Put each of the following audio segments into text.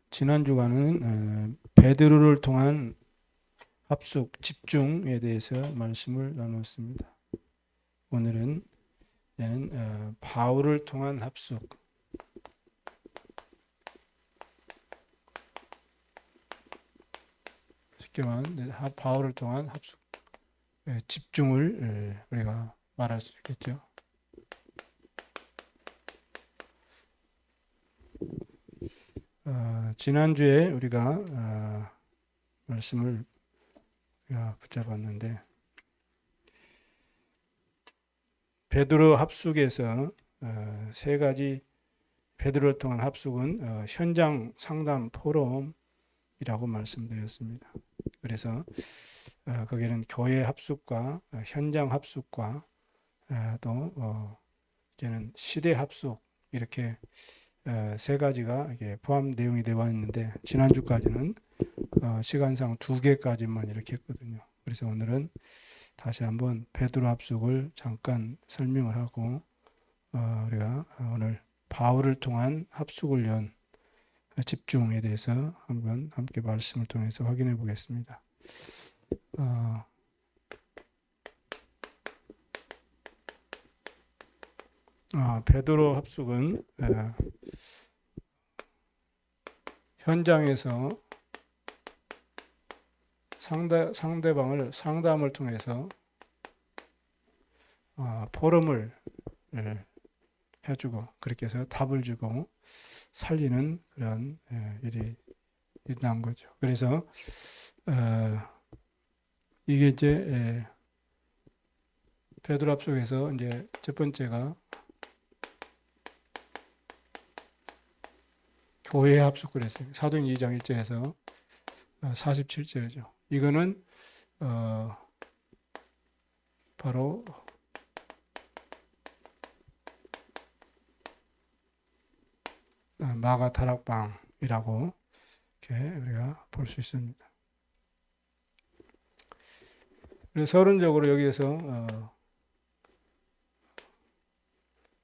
지난 주간은 베드로를 통한 합숙, 집중에 대해서 말씀을 나눴습니다. 오늘은 바울을 통한 합숙, 쉽게 말하면 바울을 통한 합숙, 집중을 우리가 말할 수 있겠죠. 지난주에 우리가 말씀을 붙잡았는데 베드로 합숙에서 세 가지 베드로를 통한 합숙은 현장 상담 포럼이라고 말씀드렸습니다. 그래서 거기는 교회 합숙과 현장 합숙과 또 이제는 시대 합숙 이렇게 세 가지가 이게 포함 내용이 되어 있는데 지난주까지는 시간상 2개까지만 이렇게 했거든요. 그래서 오늘은 다시 한번 베드로 합숙을 잠깐 설명을 하고 우리가 오늘 바울을 통한 합숙을 연 집중에 대해서 한번 함께 말씀을 통해서 확인해 보겠습니다. 베드로 합숙은 현장에서 상대방을 상담을 통해서 포럼을 해주고 그렇게 해서 답을 주고 살리는 그런 일이 일어난 거죠. 그래서 이게 이제 베드로 합숙에서 이제 첫 번째가 교회 합숙을 했어요. 사도행 2장 1절에서 47절이죠. 이거는 바로 마가 다락방이라고 이렇게 우리가 볼 수 있습니다. 그래서 서론적으로 여기에서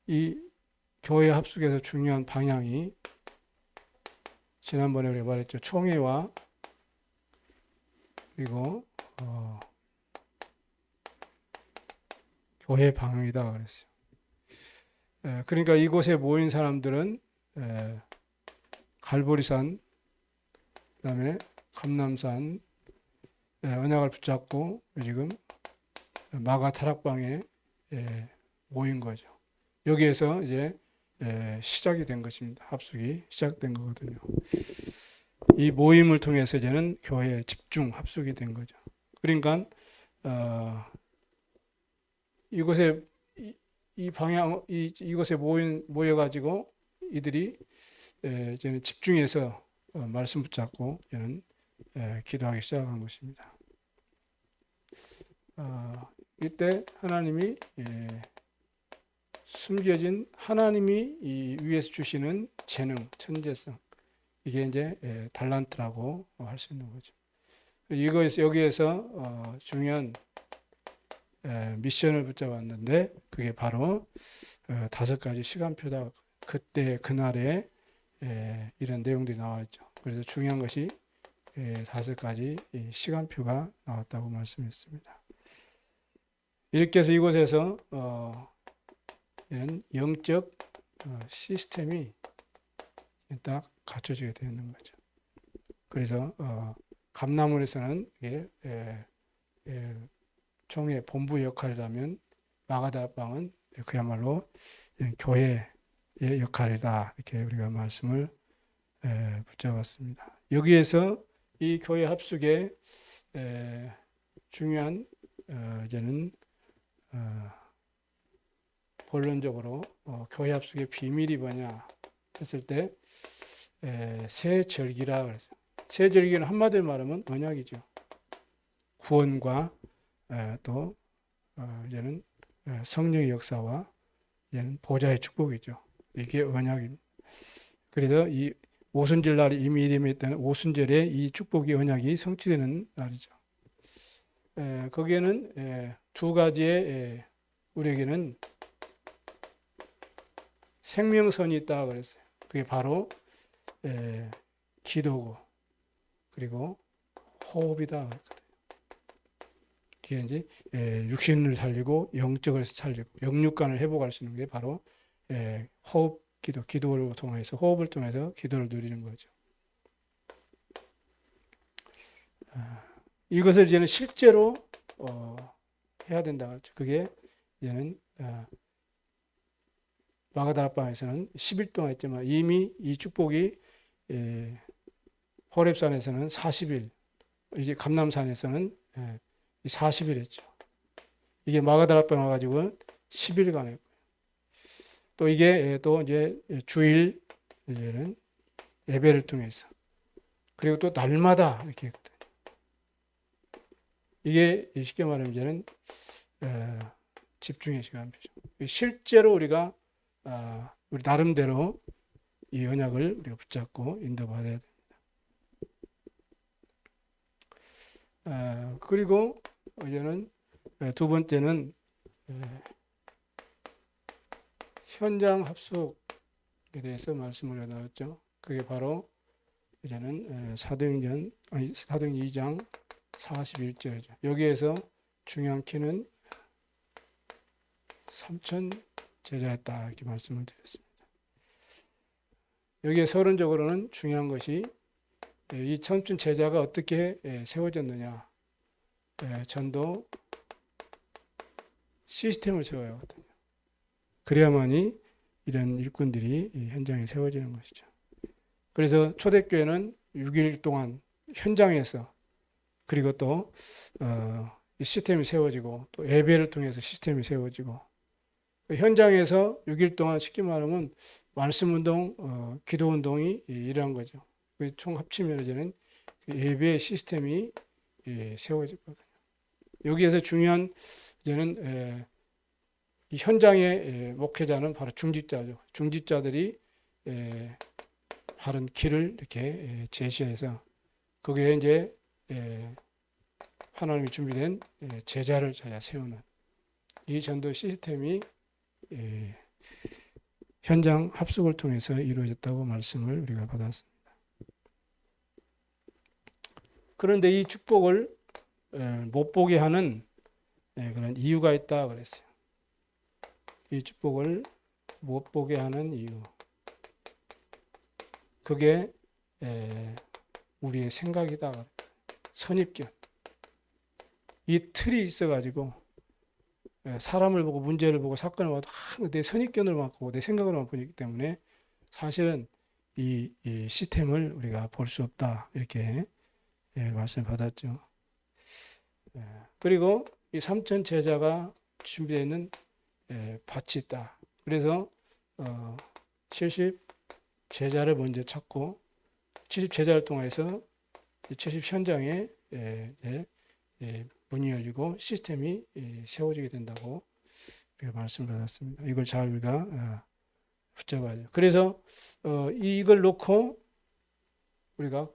이 교회 합숙에서 중요한 방향이 지난번에 우리가 말했죠. 총회와 그리고 교회 방향이다 그랬어요. 그러니까 이곳에 모인 사람들은 갈보리산, 그다음에 감람산 언약을 붙잡고 지금 마가 다락방에 모인 거죠. 여기에서 이제 시작이 된 것입니다. 합숙이 시작된 거거든요. 이 모임을 통해서 이제는 교회에 집중 합숙이 된 거죠. 그러니까 이곳에 이곳에 모여가지고 이들이 이제는 집중해서 말씀 붙잡고 이제는 기도하기 시작한 것입니다. 이때 하나님이 숨겨진 하나님이 이 위에서 주시는 재능, 천재성 이게 이제 달란트라고 할 수 있는 거죠. 여기에서 중요한 미션을 붙잡았는데 그게 바로 5가지 시간표다. 그때 그날에 이런 내용들이 나왔죠. 그래서 중요한 것이 5가지 시간표가 나왔다고 말씀했습니다. 이렇게 해서 이곳에서 이런 영적 시스템이 딱 갖춰지게 되는 거죠. 그래서 감람원에서는 총회 본부 역할이라면 마가다락방은 그야말로 교회의 역할이다 이렇게 우리가 말씀을 붙잡았습니다. 여기에서 이 교회 합숙의 중요한 이제는 본론적으로 교회 합숙의 비밀이 뭐냐 했을 때 새 절기라 그랬어요. 새 절기는 한마디로 말하면 언약이죠. 구원과 또 이제는 성령의 역사와 이제는 보좌의 축복이죠. 이게 언약입니다. 그래서 이 오순절 날이 이미 이름했던 오순절에 이 축복의 언약이 성취되는 날이죠. 거기에는 2가지의 우리에게는 생명선이 있다 그랬어요. 그게 바로 기도고 그리고 호흡이다. 이게 이제 육신을 살리고 영적을 살리고 영육간을 회복할 수 있는 게 바로 호흡 기도를 통해서 호흡을 통해서 기도를 누리는 거죠. 이것을 이제는 실제로 해야 된다 그랬죠. 그게 이제는 마가다락방에서는 10일 동안 했지만 이미 이 축복이 호렙산에서는 40일, 이제 감람산에서는 40일 했죠. 이게 마가다락방 와가지고 10일간 했고요. 또 이게 또 이제 주일 이제는 예배를 통해서 그리고 또 날마다 이렇게 했거든요. 이게 쉽게 말하면 이제는 집중의 시간표죠. 실제로 우리가 우리 나름대로 이 언약을 우리가 붙잡고 인도받아야 됩니다. 그리고 이제는 두 번째는 현장 합숙에 대해서 말씀을 나눴죠. 그게 바로 이제는 사도행전 2장 41절이죠. 여기에서 중요한 키는 3천 제자였다 이렇게 말씀을 드렸습니다. 여기에 서론적으로는 중요한 것이 이 3천 제자가 어떻게 세워졌느냐. 전도 시스템을 세워야 하거든요. 그래야만이 이런 일꾼들이 현장에 세워지는 것이죠. 그래서 초대교회는 6일 동안 현장에서 그리고 또 시스템이 세워지고 또 예배를 통해서 시스템이 세워지고 현장에서 6일 동안 쉽게 말하면 말씀운동, 기도운동이 일어난 거죠. 총 합치면 이제는 예배 시스템이 세워지거든요. 여기에서 중요한 이제는 이 현장의 목회자는 바로 중직자죠. 중직자들이 바른 길을 이렇게 제시해서 거기에 이제 하나님이 준비된 제자를 찾아 세우는 이 전도 시스템이 현장 합숙을 통해서 이루어졌다고 말씀을 우리가 받았습니다. 그런데 이 축복을 못 보게 하는 그런 이유가 있다 그랬어요. 이 축복을 못 보게 하는 이유. 그게 우리의 생각이다. 선입견. 이 틀이 있어가지고 사람을 보고 문제를 보고 사건을 봐도 내 선입견을 갖고 내 생각을 보기 때문에 사실은 이 시스템을 우리가 볼 수 없다. 이렇게 말씀을 받았죠. 그리고 이 3천 제자가 준비되어 있는 밭이 있다. 그래서 70 제자를 먼저 찾고 70 제자를 통해서 70 현장에 문이 열리고 시스템이 세워지게 된다고 우리가 말씀을 받았습니다. 이걸 잘 우리가 붙잡아야 돼요. 그래서 이걸 놓고 우리가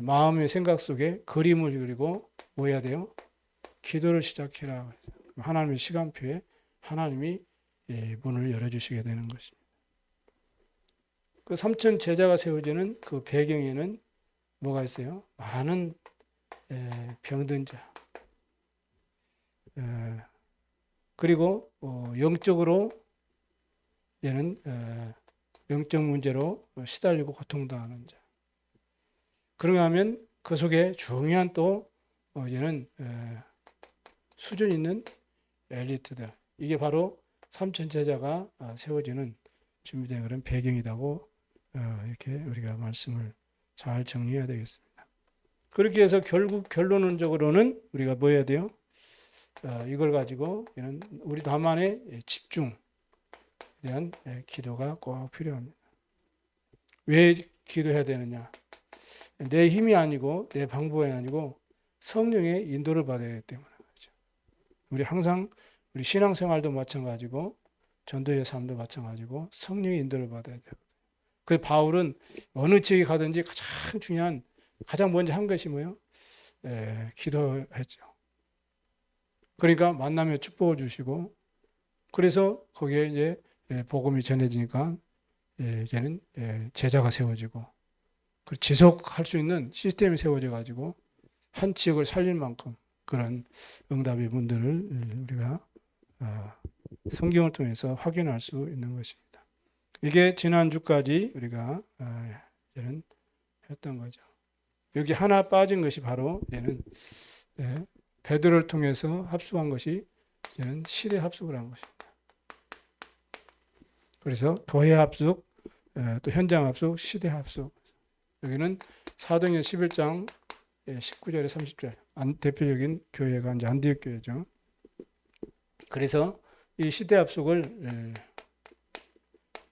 마음의 생각 속에 그림을 그리고 뭐 해야 돼요? 기도를 시작해라. 하나님의 시간표에 하나님이 문을 열어주시게 되는 것입니다. 그 3천 제자가 세워지는 그 배경에는 뭐가 있어요? 많은 병든 자, 그리고 영적으로 얘는 영적 문제로 시달리고 고통당하는 자. 그런가 하면 그 속에 중요한 또 얘는 수준 있는 엘리트들. 이게 바로 3천 제자가 세워지는 준비된 그런 배경이라고 이렇게 우리가 말씀을 잘 정리해야 되겠습니다. 그렇게 해서 결국 결론적으로는 우리가 뭐 해야 돼요? 이걸 가지고 우리 나만의 집중에 대한 기도가 꼭 필요합니다. 왜 기도해야 되느냐? 내 힘이 아니고 내 방법이 아니고 성령의 인도를 받아야 되기 때문에 그렇죠. 우리 항상 우리 신앙생활도 마찬가지고 전도의 삶도 마찬가지고 성령의 인도를 받아야 돼요. 그 바울은 어느 지역에 가든지 가장 중요한 가장 먼저 한 것이 뭐예요? 기도했죠. 그러니까 만남에 축복을 주시고 그래서 거기에 이제 복음이 전해지니까 이제는 제자가 세워지고 그 지속할 수 있는 시스템이 세워져 가지고 한 지역을 살릴 만큼 그런 응답의 문들을 우리가 성경을 통해서 확인할 수 있는 것입니다. 이게 지난주까지 우리가 이제는 했던 거죠. 여기 하나 빠진 것이 바로 얘는 베드로를 통해서 합숙한 것이 이제는 시대 합숙을 한 것입니다. 그래서 교회 합숙, 또 현장 합숙, 시대 합숙. 여기는 사도행전 11장 19절에 30절 대표적인 교회가 이제 안디옥 교회죠. 그래서 이 시대 합숙을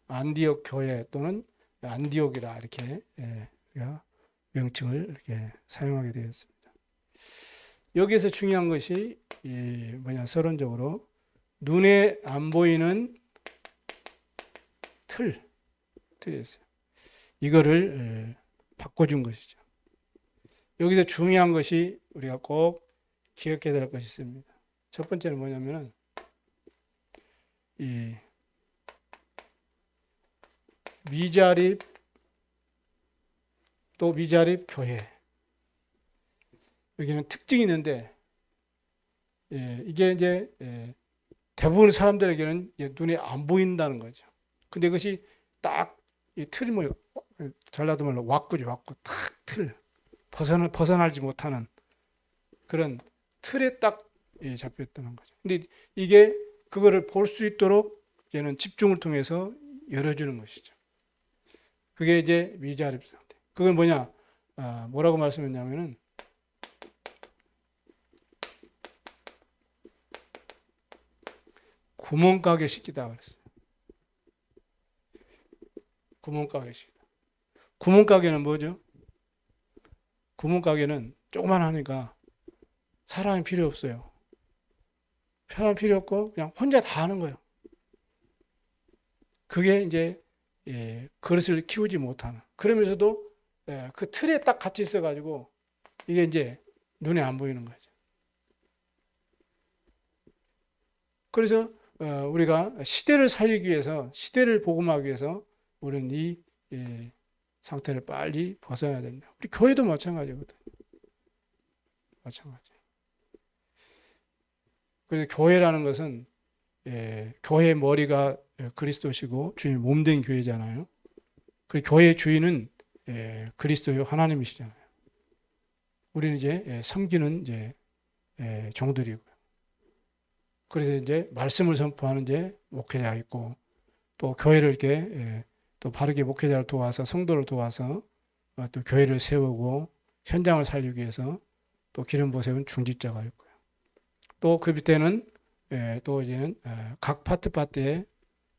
안디옥 교회 또는 안디옥이라 이렇게 우리가 명칭을 이렇게 사용하게 되었습니다. 여기에서 중요한 것이 서론적으로 눈에 안 보이는 틀이었어요. 이거를 바꿔준 것이죠. 여기서 중요한 것이 우리가 꼭 기억해야 될 것이 있습니다. 첫 번째는 뭐냐면은 이 미자립 또 미자립 교회 여기는 특징이 있는데 이게 이제 대부분의 사람들에게는 눈에 안 보인다는 거죠. 근데 그것이 딱 이 틀이 뭐 전라도 말로 왁구죠. 왁구 딱 틀 벗어나지 못하는 그런 틀에 딱 잡혀 있다는 거죠. 근데 이게 그거를 볼 수 있도록 얘는 집중을 통해서 열어주는 것이죠. 그게 이제 미자립 상태. 그건 뭐냐? 뭐라고 말씀했냐면은 구멍가게 시키다 그랬어요. 구멍가게 시키다. 구멍가게는 뭐죠? 구멍가게는 조그만 하니까 사람이 필요 없어요. 사람 필요 없고 그냥 혼자 다 하는 거예요. 그게 이제 그릇을 키우지 못하는. 그러면서도 그 틀에 딱 같이 있어가지고 이게 이제 눈에 안 보이는 거죠. 그래서 우리가 시대를 살리기 위해서, 시대를 복음하기 위해서 우리는 이 상태를 빨리 벗어나야 됩니다. 우리 교회도 마찬가지거든요. 마찬가지. 그래서 교회라는 것은 교회의 머리가 그리스도시고 주님이 몸된 교회잖아요. 그 교회의 주인은 그리스도요 하나님이시잖아요. 우리는 이제 섬기는 이제 종들이고요. 그래서 이제 말씀을 선포하는 이제 목회자가 있고 또 교회를 이렇게 또 바르게 목회자를 도와서 성도를 도와서 또 교회를 세우고 현장을 살리기 위해서 또 기름 부어세운 중직자가 있고요. 또 그 밑에는 또 이제는 각 파트에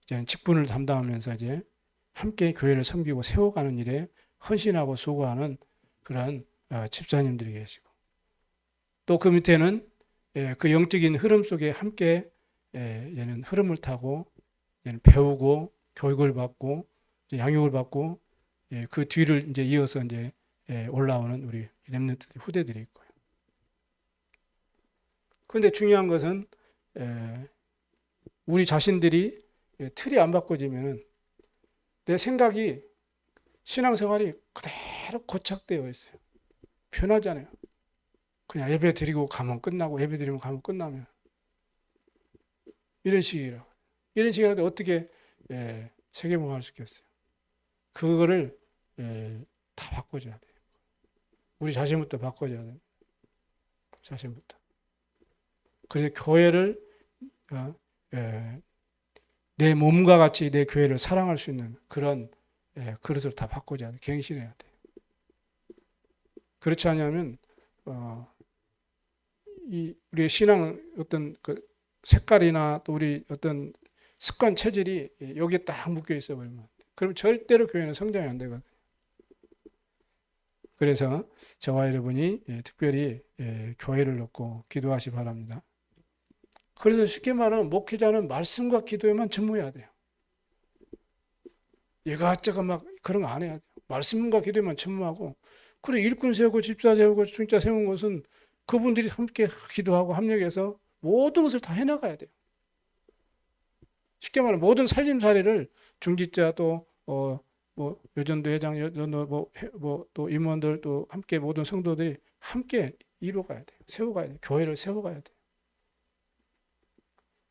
이제는 직분을 담당하면서 이제 함께 교회를 섬기고 세워가는 일에 헌신하고 수고하는 그런 집사님들이 계시고 또 그 밑에는 그 영적인 흐름 속에 함께 얘는 흐름을 타고 얘는 배우고 교육을 받고 양육을 받고 그 뒤를 이제 이어서 이제 올라오는 우리 렘넌트 후대들이 있고요. 그런데 중요한 것은 우리 자신들이 틀이 안 바꿔지면은 내 생각이 신앙생활이 그대로 고착되어 있어요. 변하잖아요. 그냥 예배 드리고 가면 끝나고 예배 드리면 가면 끝나면 이런 식이라고. 이런 식이라는데 어떻게 세계복음할 수 있겠어요? 그거를 다 바꿔줘야 돼요. 우리 자신부터 바꿔줘야 돼요. 자신부터. 그래서 교회를 내 몸과 같이 내 교회를 사랑할 수 있는 그런 그릇을 다 바꿔줘야 돼. 갱신해야 돼. 그렇지 않으면 우리의 신앙 어떤 그 색깔이나 또 우리 어떤 습관 체질이 여기에 딱 묶여 있어 버리면 그럼 절대로 교회는 성장이 안 되거든요. 그래서 저와 여러분이 특별히 교회를 놓고 기도하시 바랍니다. 그래서 쉽게 말하면 목회자는 말씀과 기도에만 전무해야 돼요. 이것저것 막 그런 거 안 해야 돼요. 말씀과 기도에만 전무하고 그래 일꾼 세우고 집사 세우고 중직자 세운 것은 그분들이 함께 기도하고 합력해서 모든 것을 다 해나가야 돼요. 쉽게 말하면 모든 살림살이를 중직자 또 뭐 여전도 회장, 여전도 또 임원들 또 함께 모든 성도들이 함께 이루어가야 돼요. 세워가야 돼요. 교회를 세워가야 돼요.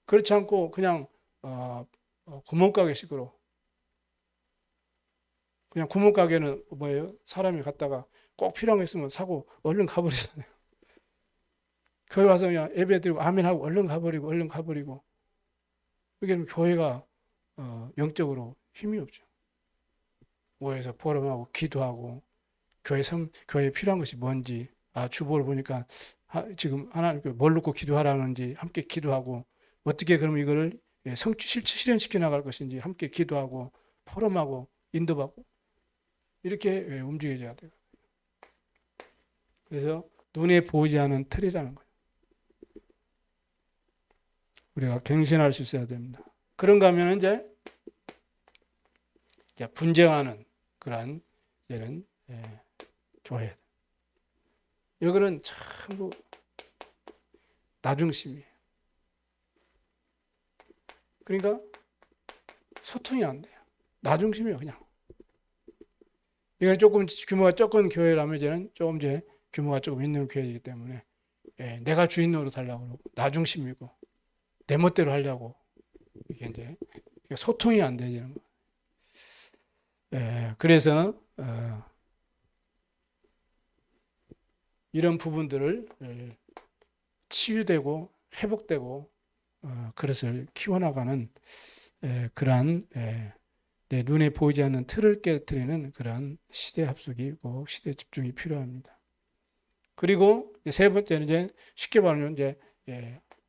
그렇지 않고 그냥 구멍가게식으로 그냥 구멍가게는 뭐예요? 사람이 갔다가 꼭 필요한 거 있으면 사고 얼른 가버리잖아요. 교회 와서 그냥 예배 드리고 아멘하고 얼른 가버리고 그게 교회가 영적으로 힘이 없죠. 모여서 포럼하고 기도하고 교회에 필요한 것이 뭔지 주보를 보니까 지금 하나님께 뭘 놓고 기도하라는지 함께 기도하고 어떻게 그럼 이거를 실현시켜 나갈 것인지 함께 기도하고 포럼하고 인도받고 이렇게 움직여져야 돼요. 그래서 눈에 보이지 않는 틀이라는 거예요. 우리가 갱신할 수 있어야 됩니다. 그런가 하면 이제 분쟁하는 그러한 이제는 교회. 이거는 참 나중심이에요. 그러니까 소통이 안 돼요. 나중심이에요, 그냥. 이건 조금 규모가 적은 교회라면 이제는 조금 규모가 조금 있는 교회이기 때문에 내가 주인 노릇 하려고 그러고 나중심이고 내 멋대로 하려고 이게 이제 소통이 안 되는 거예요. 그래서 이런 부분들을 치유되고 회복되고 그것을 키워나가는 그러한 내 눈에 보이지 않는 틀을 깨뜨리는 그러한 시대 합숙이고 시대 집중이 필요합니다. 그리고 세 번째는 이제 쉽게 말하면 이제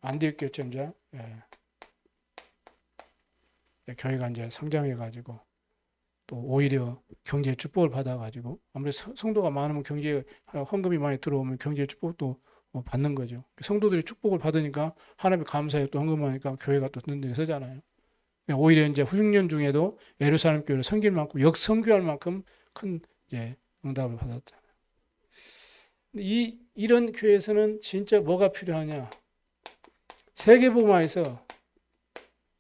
안디옥교회자 교회가 이제 성장해가지고 또 오히려 경제의 축복을 받아가지고 아무래도 성도가 많으면 경제에 헌금이 많이 들어오면 경제의 축복도 받는 거죠. 성도들이 축복을 받으니까 하나님의 감사에 또 헌금하니까 교회가 또 든든히 서잖아요. 오히려 이제 후식년 중에도 예루살렘 교회를 섬길 만큼 역선교할 만큼 큰 이제 응답을 받았잖아요. 이런 교회에서는 진짜 뭐가 필요하냐? 세계복음화에서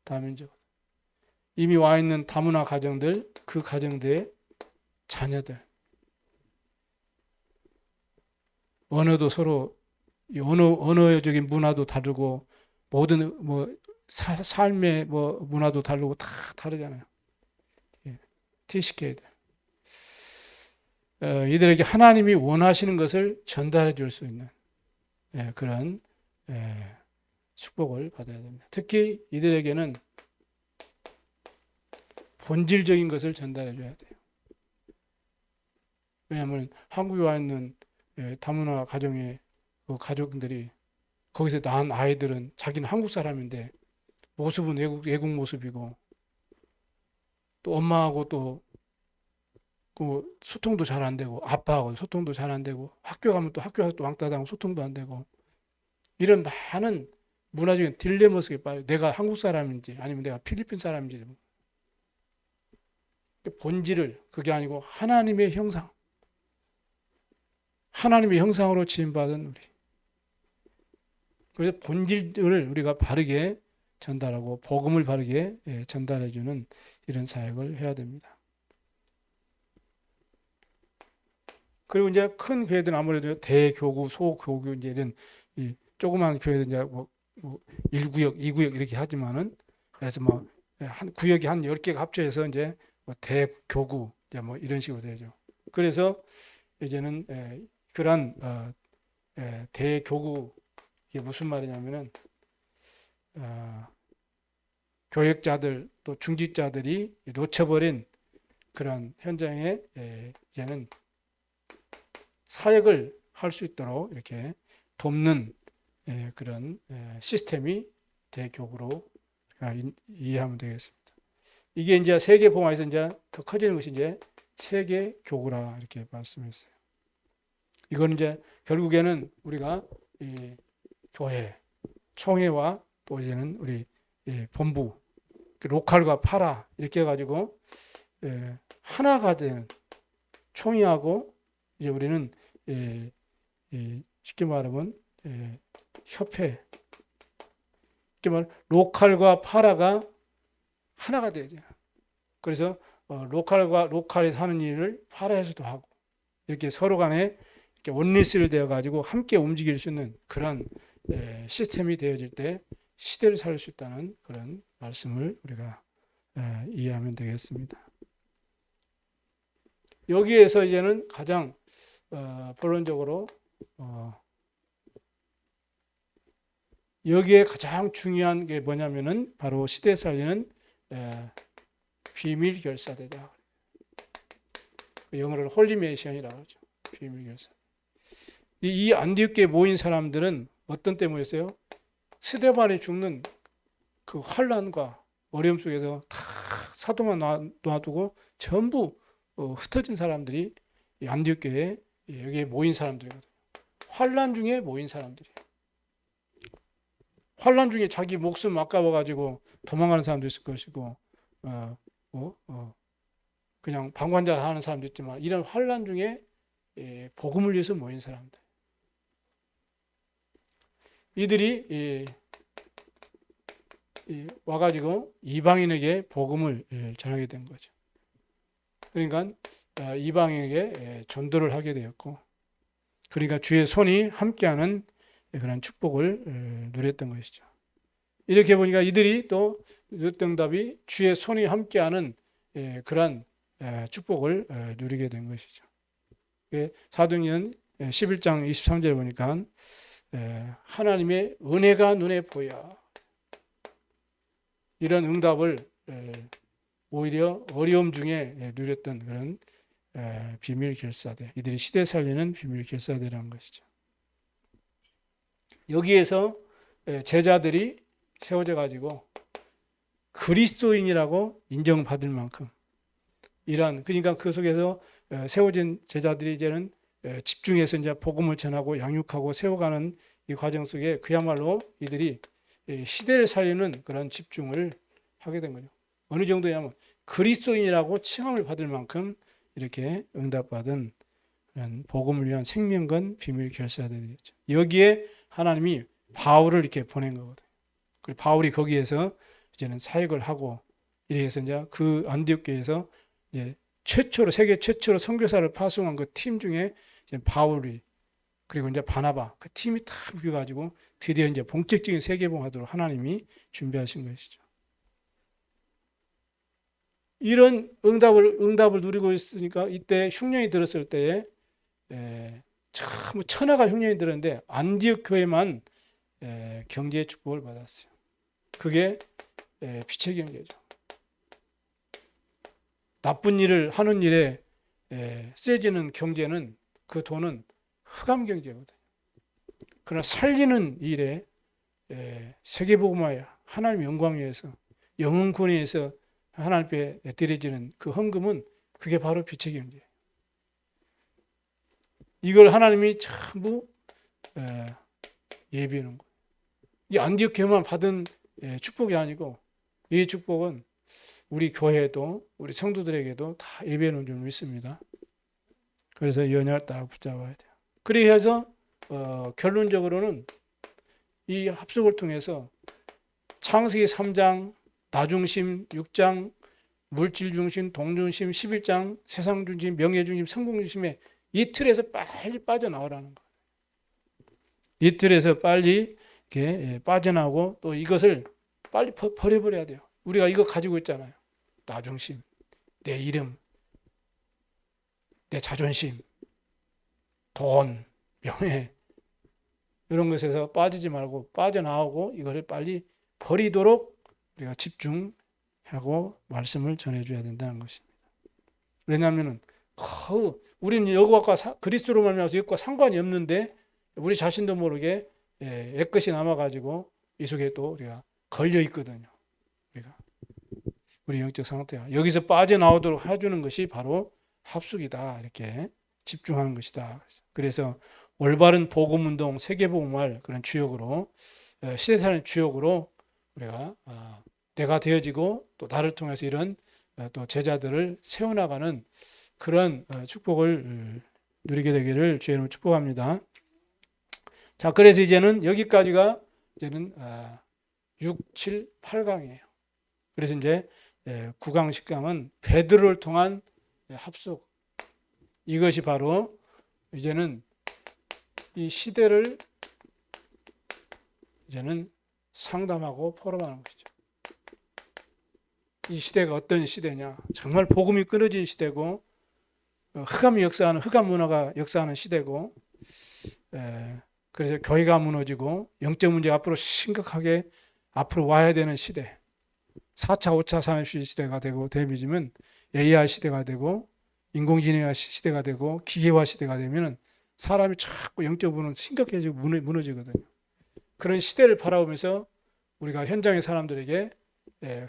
다민족 이미 와 있는 다문화 가정들, 그 가정들의 자녀들, 언어도 서로 언어적인 문화도 다르고 모든 삶의 문화도 다르고 다 다르잖아요. TCK들. 이들에게 하나님이 원하시는 것을 전달해 줄 수 있는 그런 축복을 받아야 됩니다. 특히 이들에게는 본질적인 것을 전달해 줘야 돼요. 왜냐하면 한국에 와 있는 다문화 가정의 그 가족들이 거기서 낳은 아이들은 자기는 한국 사람인데 모습은 외국 모습이고 또 엄마하고 또 그 소통도 잘 안 되고 아빠하고 소통도 잘 안 되고 학교 가면 또 학교에서 또 왕따 당하고 소통도 안 되고 이런 많은 문화적인 딜레마 속에 빠져 내가 한국 사람인지 아니면 내가 필리핀 사람인지 본질을 그게 아니고 하나님의 형상으로 지음받은 우리. 그래서 본질을 우리가 바르게 전달하고 복음을 바르게 전달해주는 이런 사역을 해야 됩니다. 그리고 이제 큰 교회들은 아무래도 대교구, 소교구 이제 이런 이 조그만 교회들 이제 1구역, 2구역 이렇게 하지만은 그래서 한 구역이 한 10개가 합쳐서 이제 대교구 이제 이런 식으로 되죠. 그래서 이제는 그런 대교구 이게 무슨 말이냐면은 교역자들 또 중직자들이 놓쳐버린 그런 현장에 이제는 사역을 할 수 있도록 이렇게 돕는 그런 시스템이 대교구로 이해하면 되겠습니다. 이게 이제 세계 봉화에서 이제 더 커지는 것이 이제 세계 교구라 이렇게 말씀했어요. 이건 이제 결국에는 우리가 이 교회, 총회와 또 이제는 우리 본부, 로컬과 파라 이렇게 해가지고 하나가 되는 총회하고 이제 우리는 쉽게 말하면 협회, 쉽게 말 로컬과 파라가 하나가 되죠. 그래서 로컬에서 하는 일을 파라에서도 하고 이렇게 서로 간에 이렇게 원리스를 되어 가지고 함께 움직일 수 있는 그런 시스템이 되어질 때 시대를 살릴 수 있다는 그런 말씀을 우리가 이해하면 되겠습니다. 여기에서 이제는 가장 본론적으로 여기에 가장 중요한 게 뭐냐면은 바로 시대에 살리는 비밀 결사대다. 영어로 홀리메이션이라고 하죠. 비밀 결사. 이 안디옥교에 모인 사람들은 어떤 때 모였어요? 스데반이 죽는 그 환란과 어려움 속에서 다 사도만 놔두고 전부 흩어진 사람들이 이 안디옥교에 여기에 모인 사람들이거든요. 환란 중에 모인 사람들이에요. 환란 중에 자기 목숨 아까워가지고 도망가는 사람도 있을 것이고 그냥 방관자 하는 사람도 있지만 이런 환란 중에 복음을 위해서 모인 사람들. 이들이 와가지고 이방인에게 복음을 전하게 된 거죠. 그러니까 이방인에게 전도를 하게 되었고, 그러니까 주의 손이 함께하는 그런 축복을 누렸던 것이죠. 이렇게 보니까 이들이 또 누렸던 답이 주의 손이 함께하는 그런 축복을 누리게 된 것이죠. 사도행전 11장 23절에 보니까 하나님의 은혜가 눈에 보여. 이런 응답을 오히려 어려움 중에 누렸던 그런 비밀 결사대, 이들이 시대 살리는 비밀 결사대라는 것이죠. 여기에서 제자들이 세워져 가지고 그리스도인이라고 인정받을 만큼 그러니까 그 속에서 세워진 제자들이 이제는 집중해서 이제 복음을 전하고 양육하고 세워가는 이 과정 속에 그야말로 이들이 시대를 살리는 그런 집중을 하게 된 거죠. 어느 정도냐면 그리스도인이라고 칭함을 받을 만큼 이렇게 응답받은 그런 복음을 위한 생명건 비밀 결사들이죠. 여기에 하나님이 바울을 이렇게 보낸 거거든요. 그리고 바울이 거기에서 이제는 사역을 하고 이렇게 해서 이제 그 안디옥 교회에서 이제 세계 최초로 선교사를 파송한 그 팀 중에 이제 바울이 그리고 이제 바나바 그 팀이 다 모여가지고 드디어 이제 본격적인 세계봉하도록 하나님이 준비하신 것이죠. 이런 응답을 누리고 있으니까 이때 흉년이 들었을 때에 참 천하가 흉년이 들었는데 안디옥 교회만 경제의 축복을 받았어요. 그게 빛의 경제죠. 나쁜 일을 하는 일에 세지는 경제는 그 돈은 흑암 경제거든요. 그러나 살리는 일에 세계복음화에 하나님 영광 위해서 영혼군에 의해서 하나님 앞에 드려지는 그 헌금은 그게 바로 빛의 경제예요. 이걸 하나님이 전부 예비하는 거예요. 이 안디옥 교회만 받은 축복이 아니고 이 축복은 우리 교회에도 우리 성도들에게도 다 예비해 놓은 줄 믿습니다. 그래서 이 언약을 딱 붙잡아야 돼요. 그래서 결론적으로는 이 합숙을 통해서 창세기 3장 나중심, 6장 물질중심, 동중심, 11장 세상중심, 명예중심, 성공중심에 이 틀에서 빨리 빠져나오라는 거예요. 이 틀에서 빨리 이렇게 빠져나오고 또 이것을 빨리 버려버려야 돼요. 우리가 이거 가지고 있잖아요. 나중심, 내 이름, 내 자존심, 돈, 명예 이런 것에서 빠지지 말고 빠져나오고 이것을 빨리 버리도록 우리가 집중하고 말씀을 전해줘야 된다는 것입니다. 왜냐하면 우리는 이것과 그리스도로 말미암아서 이것과 상관이 없는데 우리 자신도 모르게 애것이 남아가지고 이 속에 또 우리가 걸려 있거든요. 우리 영적 상태가 여기서 빠져나오도록 해주는 것이 바로 합숙이다. 이렇게 집중하는 것이다. 그래서 올바른 복음운동, 세계복음할 그런 주역으로 시대사는 주역으로 우리가 내가 되어지고 또 나를 통해서 이런 또 제자들을 세워나가는 그런 축복을 누리게 되기를 주의 이름으로 축복합니다. 자, 그래서 이제는 여기까지가 이제는 6, 7, 8강이에요. 그래서 이제 구강 10강은 베드로를 통한 합숙, 이것이 바로 이제는 이 시대를 이제는 상담하고 포럼하는 것이죠. 이 시대가 어떤 시대냐? 정말 복음이 끊어진 시대고, 흑암이 역사하는, 흑암 문화가 역사하는 시대고, 그래서 교회가 무너지고 영적 문제가 앞으로 심각하게 앞으로 와야 되는 시대. 4차, 5차 산업시대 시대가 되고, 데뷔지면 AI 시대가 되고, 인공지능 시대가 되고, 기계화 시대가 되면 사람이 자꾸 영적 부분은 심각해지고 무너지거든요. 그런 시대를 바라보면서 우리가 현장의 사람들에게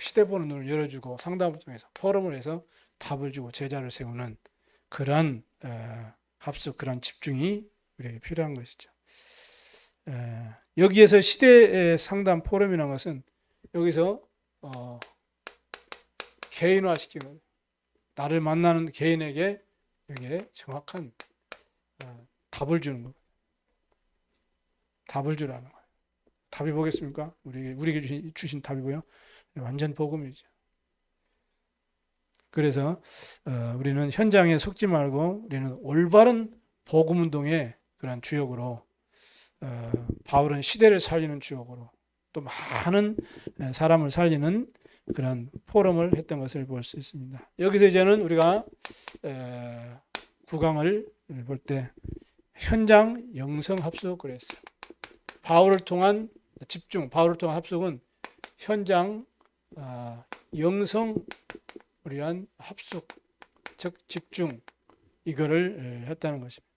시대보는 눈을 열어주고 상담을 통해서 포럼을 해서 답을 주고 제자를 세우는 그러한 합숙, 그러한 집중이 우리에게 필요한 것이죠. 여기에서 시대의 상담 포럼이라는 것은 여기서 개인화시키는, 나를 만나는 개인에게 여기에 정확한 답을 주는 것, 답을 주라는 거예요. 답이 뭐겠습니까? 우리에게 주신 답이고요. 완전 복음이죠. 그래서 우리는 현장에 속지 말고 우리는 올바른 복음 운동의 그런 주역으로, 바울은 시대를 살리는 주역으로 또 많은 사람을 살리는 그런 포럼을 했던 것을 볼 수 있습니다. 여기서 이제는 우리가 구강을 볼 때 현장 영성 합숙을 했어요. 바울을 통한 집중, 바울을 통한 합숙은 현장 영성을 위한 합숙, 즉 집중, 이거를 했다는 것입니다.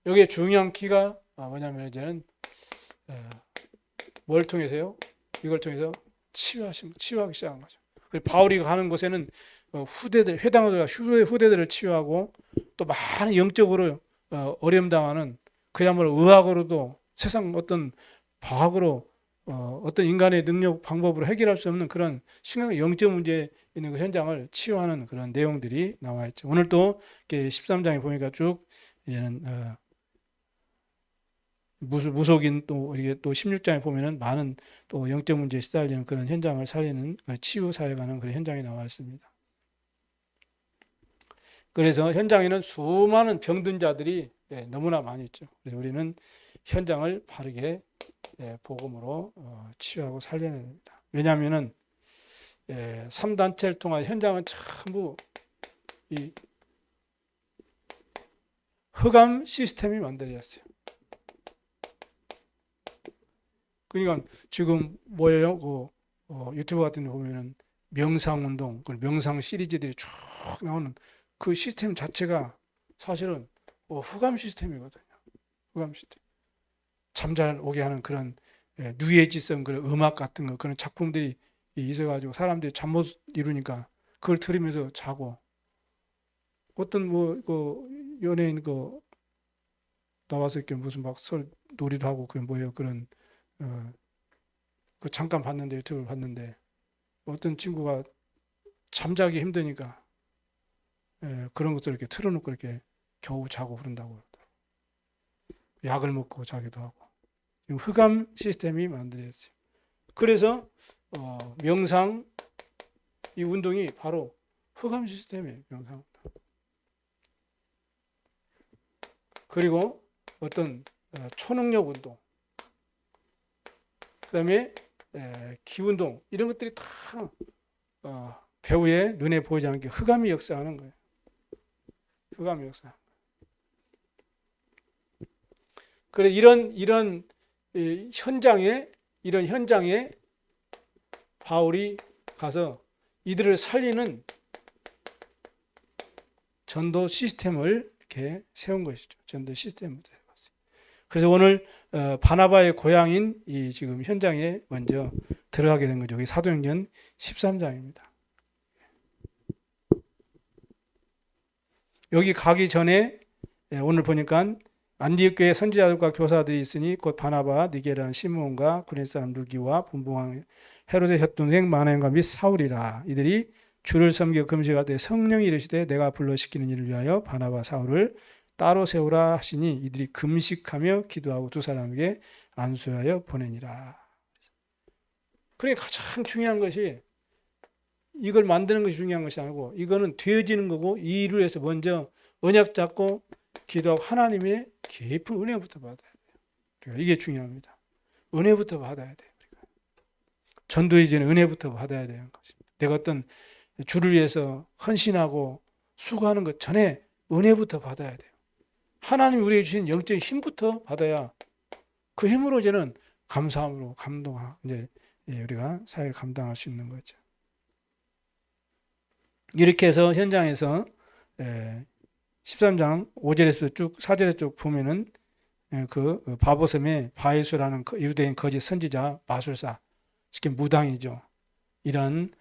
여기에 중요한 키가 뭐냐면 이제는 뭘 통해서요? 이걸 통해서 치유하기 시작한 거죠. 바울이 가는 곳에는 후대들, 후대들을 치유하고 또 많은 영적으로 어려움 당하는, 그야말로 의학으로도 세상 어떤 과학으로 어떤 인간의 능력 방법으로 해결할 수 없는 그런 심각한 영적 문제 있는 그 현장을 치유하는 그런 내용들이 나와 있죠. 오늘 또 13장에 보니까 쭉 이제는 무속인, 또 이게 또 16장에 보면은 많은 또 영적 문제에 시달리는 그런 현장을 살리는 치유 사역하는 그런 현장이 나와 있습니다. 그래서 현장에는 수많은 병든 자들이 너무나 많이 있죠. 그래서 우리는 현장을 바르게 복음으로 치유하고 살려야 됩니다. 왜냐하면은 3단체를 통한 현장은 전부 이 흑암 시스템이 만들어졌어요. 그러니까 지금 뭐예요? 유튜브 같은 데 보면은 명상운동, 명상 시리즈들이 쭉 나오는 그 시스템 자체가 사실은 흑암 시스템이거든요. 흑암 시스템. 잠 잘 오게 하는 그런 뉴에이지성 그런 음악 같은 거, 그런 작품들이 있어가지고 사람들이 잠 못 이루니까 그걸 들으면서 자고, 어떤 연예인 나와서 이렇게 무슨 막 놀이도 하고 그게 뭐예요? 그런 그 잠깐 봤는데, 유튜브를 봤는데 어떤 친구가 잠자기 힘드니까 그런 것들을 이렇게 틀어놓고 이렇게 겨우 자고 그런다고, 약을 먹고 자기도 하고. 흑암 시스템이 만들어졌어요. 그래서 명상, 이 운동이 바로 흑암 시스템이에요. 명상. 그리고 어떤 초능력 운동, 그 다음에 기운동, 이런 것들이 다 배우의 눈에 보이지 않게 흑암이 역사하는 거예요. 흑암이 역사. 그래, 이런 현장에 바울이 가서 이들을 살리는 전도 시스템을 이렇게 세운 것이죠. 전도 시스템을 세웠어요. 그래서 오늘 바나바의 고향인 이 지금 현장에 먼저 들어가게 된 거죠. 여기 사도행전 13장입니다. 여기 가기 전에 오늘 보니까 안디옥 교회 선지자들과 교사들이 있으니 곧 바나바, 니게라, 시므온과 구레네 사람 루기와 분봉왕 헤롯의 혈동생 마나연과 및 사울이라. 이들이 주를 섬기고 금식할 때 성령이 이르시되 내가 불러시키는 일을 위하여 바나바 사울을 따로 세우라 하시니 이들이 금식하며 기도하고 두 사람에게 안수하여 보내니라. 그래, 가장 중요한 것이 이걸 만드는 것이 중요한 것이 아니고 이거는 되어지는 거고 이 일을 위해서 먼저 언약 잡고 기도하고 하나님의 깊은 은혜부터 받아야 돼요. 이게 중요합니다. 은혜부터 받아야 돼요. 전도 이전에 은혜부터 받아야 되는 것입니다. 내가 어떤 주를 위해서 헌신하고 수고하는 것 전에 은혜부터 받아야 돼요. 하나님 우리에게 주신 영적인 힘부터 받아야 그 힘으로 이제는 감사함으로 감동하고 이제 우리가 사역을 감당할 수 있는 거죠. 이렇게 해서 현장에서 13장 5절에서 쭉 4절에 쭉 보면은 그 바보섬에 바예수라는 유대인 거짓 선지자 마술사, 쉽게 무당이죠. 이런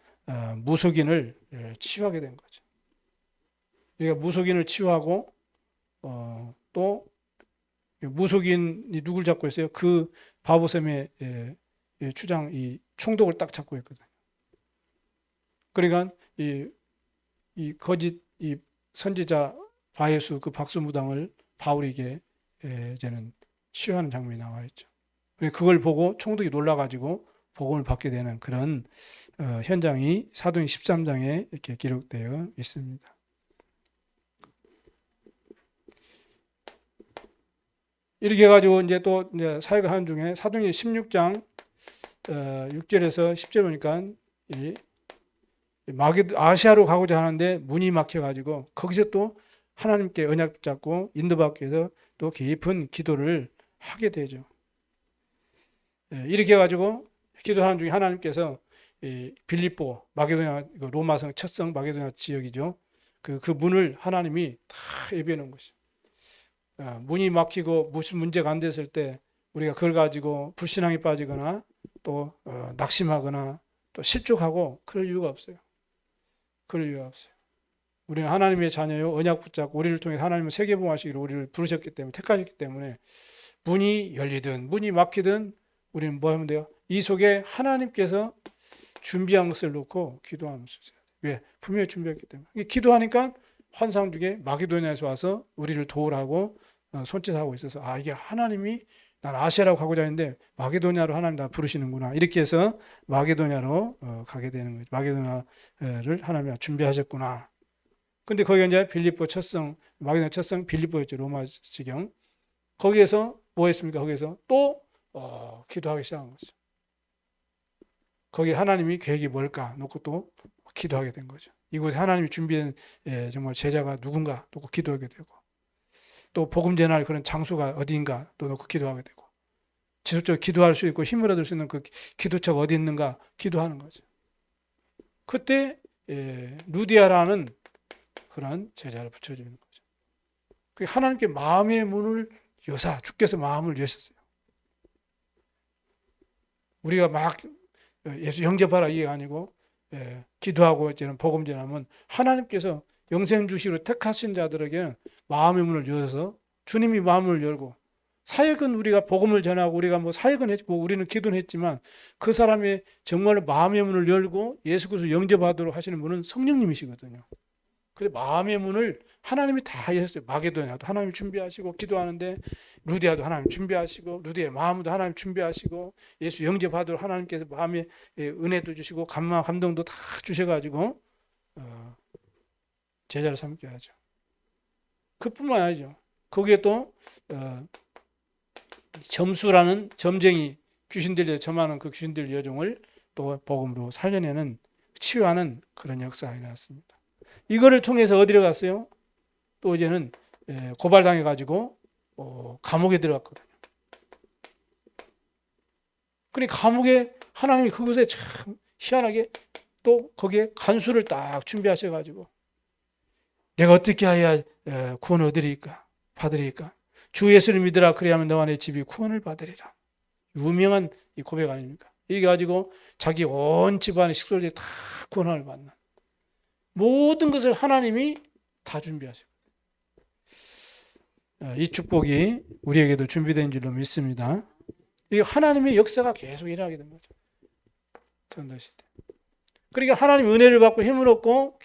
무속인을 치유하게 된 거죠. 우리가 무속인을 치유하고 또 무속인이 누굴 잡고 있어요? 그 바보섬의 추장 이 총독을 딱 잡고 있거든요. 그러니까 이 거짓 이 선지자 바예수 그 박수무당을 바울에게 이제는 치유하는 장면이 나와 있죠. 그걸 보고 총독이 놀라가지고 복음을 받게 되는 그런 현장이 사도행 13장에 이렇게 기록되어 있습니다. 이렇게 해가지고 이제 또 이제 사역을 하는 중에 사도행 16장 6절에서 10절 보니까 이 아시아로 가고자 하는데 문이 막혀가지고 거기서 또 하나님께 언약 잡고 인도받기 위해서 또 깊은 기도를 하게 되죠. 이렇게 해가지고 기도하는 중에 하나님께서 빌립보 마게도냐 로마성 첫성 마게도냐 지역이죠. 그 문을 하나님이 다 예비해 놓은 것이죠. 문이 막히고 무슨 문제가 안 됐을 때 우리가 그걸 가지고 불신앙에 빠지거나 또 낙심하거나 또 실족하고 그럴 이유가 없어요. 그럴 이유가 없어요. 우리는 하나님의 자녀요 언약 붙잡고 우리를 통해 하나님은 세계복음하시기로 우리를 부르셨기 때문에 택하셨기 때문에 문이 열리든 문이 막히든 우리는 뭐 하면 돼요? 이 속에 하나님께서 준비한 것을 놓고 기도하면서 왜? 분명히 준비했기 때문에 기도하니까 환상 중에 마게도냐에서 와서 우리를 도우라고 손짓하고 있어서 이게 하나님이 난 아시아라고 가고자 했는데 마게도냐로 하나님 나 부르시는구나 이렇게 해서 마게도냐로 가게 되는 거죠. 마게도냐를 하나님이 준비하셨구나. 근데 거기가 이제 빌립보 첫성 마게도냐 첫성 빌립보였죠. 로마 지경. 거기에서 뭐 했습니까? 거기에서 또 기도하기 시작한 거죠. 거기 하나님이 계획이 뭘까 놓고 또 기도하게 된 거죠. 이곳에 하나님이 준비한 정말 제자가 누군가 놓고 기도하게 되고 또 복음 전할 그런 장소가 어디인가 또 놓고 기도하게 되고 지속적으로 기도할 수 있고 힘을 얻을 수 있는 그 기도처가 어디 있는가 기도하는 거죠. 그때 루디아라는 그런 제자를 붙여주는 거죠. 하나님께 마음의 문을 여사 주께서 마음을 여셨어요. 우리가 막 예수 영접하라 이게 아니고 기도하고 이제는 복음 전하면 하나님께서 영생 주시로 택하신 자들에게는 마음의 문을 열어서 주님이 마음을 열고 사역은 우리가 복음을 전하고 우리가 뭐 사역은 했고 우리는 기도는 했지만 그 사람의 정말 마음의 문을 열고 예수 그리스도 영접하도록 하시는 분은 성령님이시거든요. 그래서 마음의 문을 하나님이 다 열었어요. 마게도냐도 하나님 준비하시고 기도하는데 루디아도 하나님 준비하시고 루디아의 마음도 하나님 준비하시고 예수 영접하도록 하나님께서 마음의 은혜도 주시고 감동도 다 주셔가지고 제자를 삼게 하죠. 그뿐만 아니죠. 거기에 또 점수라는 점쟁이 귀신들이 점하는 그 귀신들 여종을 또 복음으로 살려내는 치유하는 그런 역사가 일어났습니다. 이거를 통해서 어디로 갔어요? 또 이제는 고발당해 가지고 감옥에 들어갔거든요. 그러니까 감옥에 하나님이 그곳에 참 희한하게 또 거기에 간수를 딱 준비하셔 가지고 내가 어떻게 해야 구원을 받으리까? 주 예수를 믿으라 그래야만 너와 내 집이 구원을 받으리라. 유명한 이 고백 아닙니까? 이게 가지고 자기 온 집안의 식솔들이 다 구원을 받는 모든 것을 하나님이 다 준비하시고 이 축복이 우리에게도 준비된 줄로 믿습니다. 이 하나님의 역사가 계속 일어나게 된 거죠. 전도 시대. 그러니까 하나님 은혜를 받고 힘을 얻고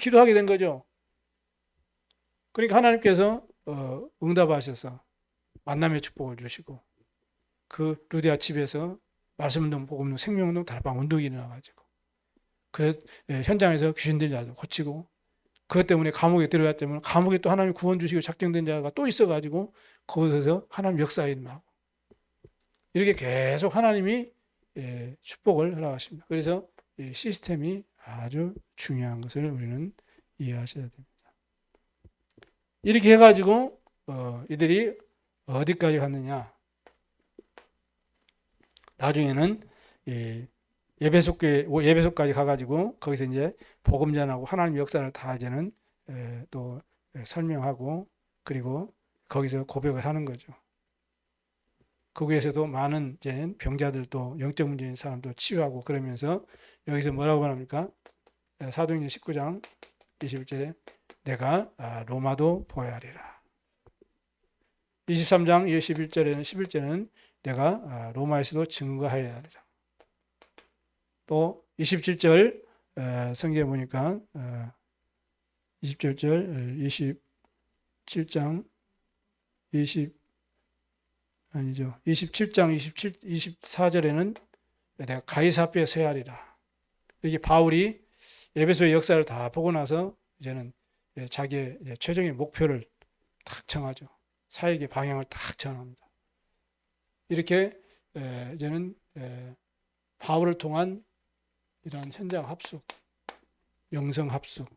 기도하게 된 거죠. 그러니까 하나님께서 응답하셔서 만남의 축복을 주시고 그 루디아 집에서 말씀 운동, 복음 운동, 생명 운동, 달방 운동이 일어나가지고 그 현장에서 귀신 들린 자도 고치고, 그것 때문에 감옥에 들어갔다면 감옥에 또 하나님 구원 주시고 작정된 자가 또 있어가지고 거기서 하나님 역사에 일어나고, 이렇게 계속 하나님이 축복을 허락하십니다. 그래서 이 시스템이 아주 중요한 것을 우리는 이해하셔야 됩니다. 이렇게 해가지고 이들이 어디까지 갔느냐? 나중에는 예배소까지 가가지고 거기서 이제 복음 전하고 하나님 역사를 다 이제는 또 설명하고, 그리고 거기서 고백을 하는 거죠. 거기에서도 많은 이제 병자들도, 영적 문제인 사람도 치유하고, 그러면서 여기서 뭐라고 말합니까? 사도행전 19장 21절에 내가 로마도 보아야 하리라. 23장 11절에는 내가 로마에서도 증거하여야 하리라. 또 27절 성경에 보니까 27절 27장 24절에는 내가 가이사 앞에 서야 하리라. 이게 바울이 에베소의 역사를 다 보고 나서 이제는 자기의 최종의 목표를 딱 정하죠. 사역의 방향을 딱 정합니다. 이렇게 이제는 바울을 통한 이런 현장 합숙, 영성 합숙,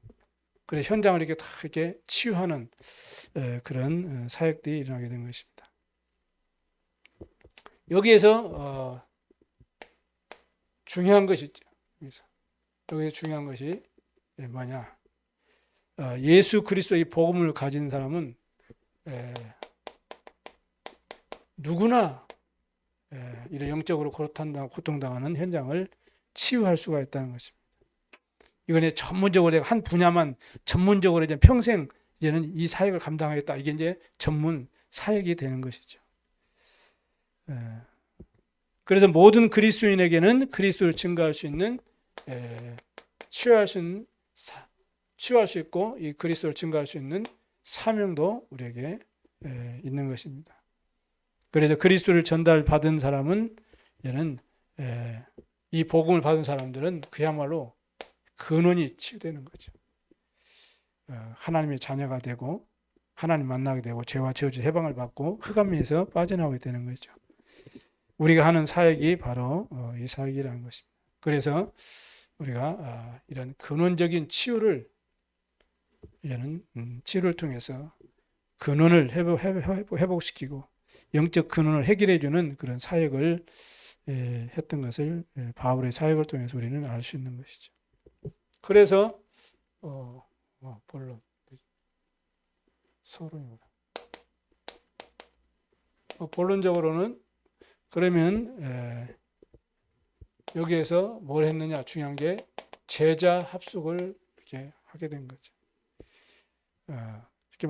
그래 현장을 이렇게 다 이렇게 치유하는 그런 사역들이 일어나게 된 것입니다. 여기에서 중요한 것이 있죠. 여기서 중요한 것이 뭐냐? 예수 그리스도의 복음을 가진 사람은 누구나 이런 영적으로 고통당하는 현장을 치유할 수가 있다는 것입니다. 이건 전문적으로 내가 한 분야만 전문적으로 이제 평생 이제는 이 사역을 감당하겠다. 이게 이제 전문 사역이 되는 것이죠. 그래서 모든 그리스도인에게는 그리스도를 증거할 수 있는 치유할 수 있고, 이 그리스도를 증거할 수 있는 사명도 우리에게 있는 것입니다. 그래서 그리스도를 전달받은 사람은 얘는 이 복음을 받은 사람들은 그야말로 근원이 치유되는 거죠. 하나님의 자녀가 되고 하나님 만나게 되고 죄와 저주 해방을 받고 흑암에서 빠져나오게 되는 거죠. 우리가 하는 사역이 바로 이 사역이라는 것입니다. 그래서 우리가 이런 근원적인 치유를 통해서 근원을 회복시키고 영적 근원을 해결해 주는 그런 사역을 했던 것을 바울의 사역을 통해서 우리는 알 수 있는 것이죠. 그래서 본론 서론입니다. 본론적으로는 그러면 여기에서 뭘 했느냐, 중요한 게 제자 합숙을 이렇게 하게 된 거죠.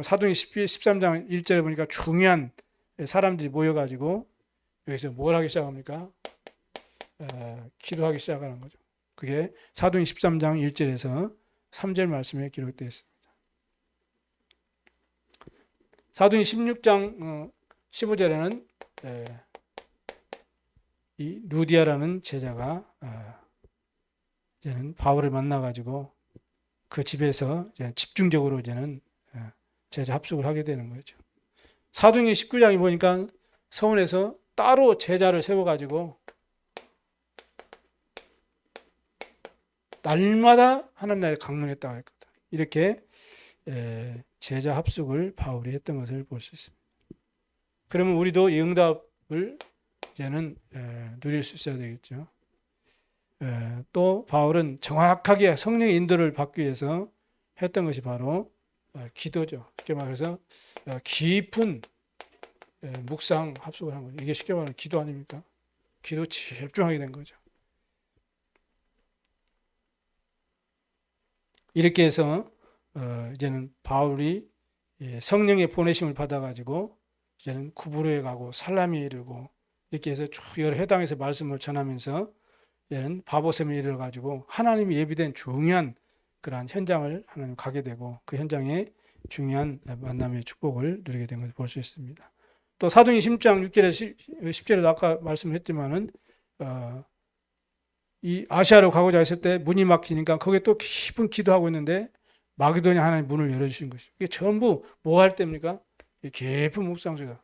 사도행 13장 1절에 보니까 중요한 사람들이 모여가지고 여기서 뭘 하기 시작합니까? 기도하기 시작하는 거죠. 그게 사도행 13장 1절에서 3절 말씀에 기록되어 있습니다. 사도행 16장 15절에는 이 루디아라는 제자가 이제는 바울을 만나가지고 그 집에서 이제 집중적으로 이제는 제자 합숙을 하게 되는 거죠. 사도행전 19장에 보니까 서원에서 따로 제자를 세워가지고 날마다 하나님 나라에 강론했다고 했거든. 이렇게 제자 합숙을 바울이 했던 것을 볼 수 있습니다. 그러면 우리도 이 응답을 이제는 누릴 수 있어야 되겠죠. 또 바울은 정확하게 성령의 인도를 받기 위해서 했던 것이 바로 기도죠. 쉽게 말해서 깊은 묵상 합숙을 한 거죠. 이게 쉽게 말하면 기도 아닙니까? 기도 집중하게 된 거죠. 이렇게 해서 이제는 바울이 성령의 보내심을 받아가지고 이제는 구브로에 가고 살라미에 이르고 이렇게 해서 쭉 여러 회당에서 말씀을 전하면서 이제는 바보섬에 이르러가지고 하나님이 예비된 중요한 그러한 현장을 하나님 가게 되고 그 현장에 중요한 만남의 축복을 누리게 된 것을 볼 수 있습니다. 또 사도행전 16장 6절에서 10절에도 아까 말씀했지만은 이 아시아로 가고자 했을 때 문이 막히니까 거기에 또 깊은 기도하고 있는데 마게도냐 하나님 문을 열어주신 것이죠. 이게 전부 뭐 할 때입니까? 깊은 묵상 속에.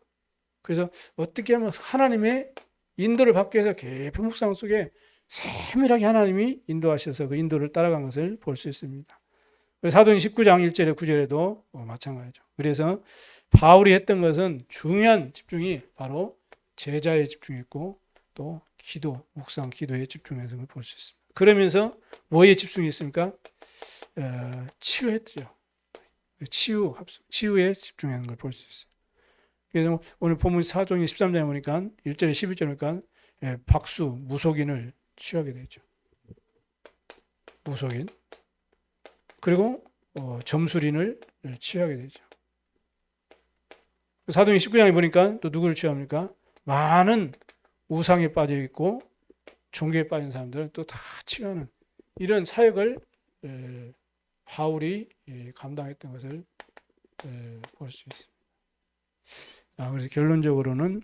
그래서 어떻게 하면 하나님의 인도를 받기 위해서 깊은 묵상 속에 세밀하게 하나님이 인도하셔서 그 인도를 따라간 것을 볼 수 있습니다. 사도행 19장 1절에 9절에도 마찬가지죠. 그래서 바울이 했던 것은 중요한 집중이 바로 제자에 집중했고 또 기도, 묵상, 기도에 집중해서 볼 수 있습니다. 그러면서 뭐에 집중이 있습니까? 치유했죠. 치유에 집중하는 걸 볼 수 있어요. 그래서 오늘 본문 사도행 13장에 보니까 1절에 11절에 보니까 박수, 무속인을 취하게 되죠. 무속인. 그리고 점술인을 취하게 되죠. 사도행 19장에 보니까 또 누구를 취합니까? 많은 우상에 빠져 있고 종교에 빠진 사람들은 또 다 취하는 이런 사역을 바울이 감당했던 것을 볼 수 있습니다. 그래서 결론적으로는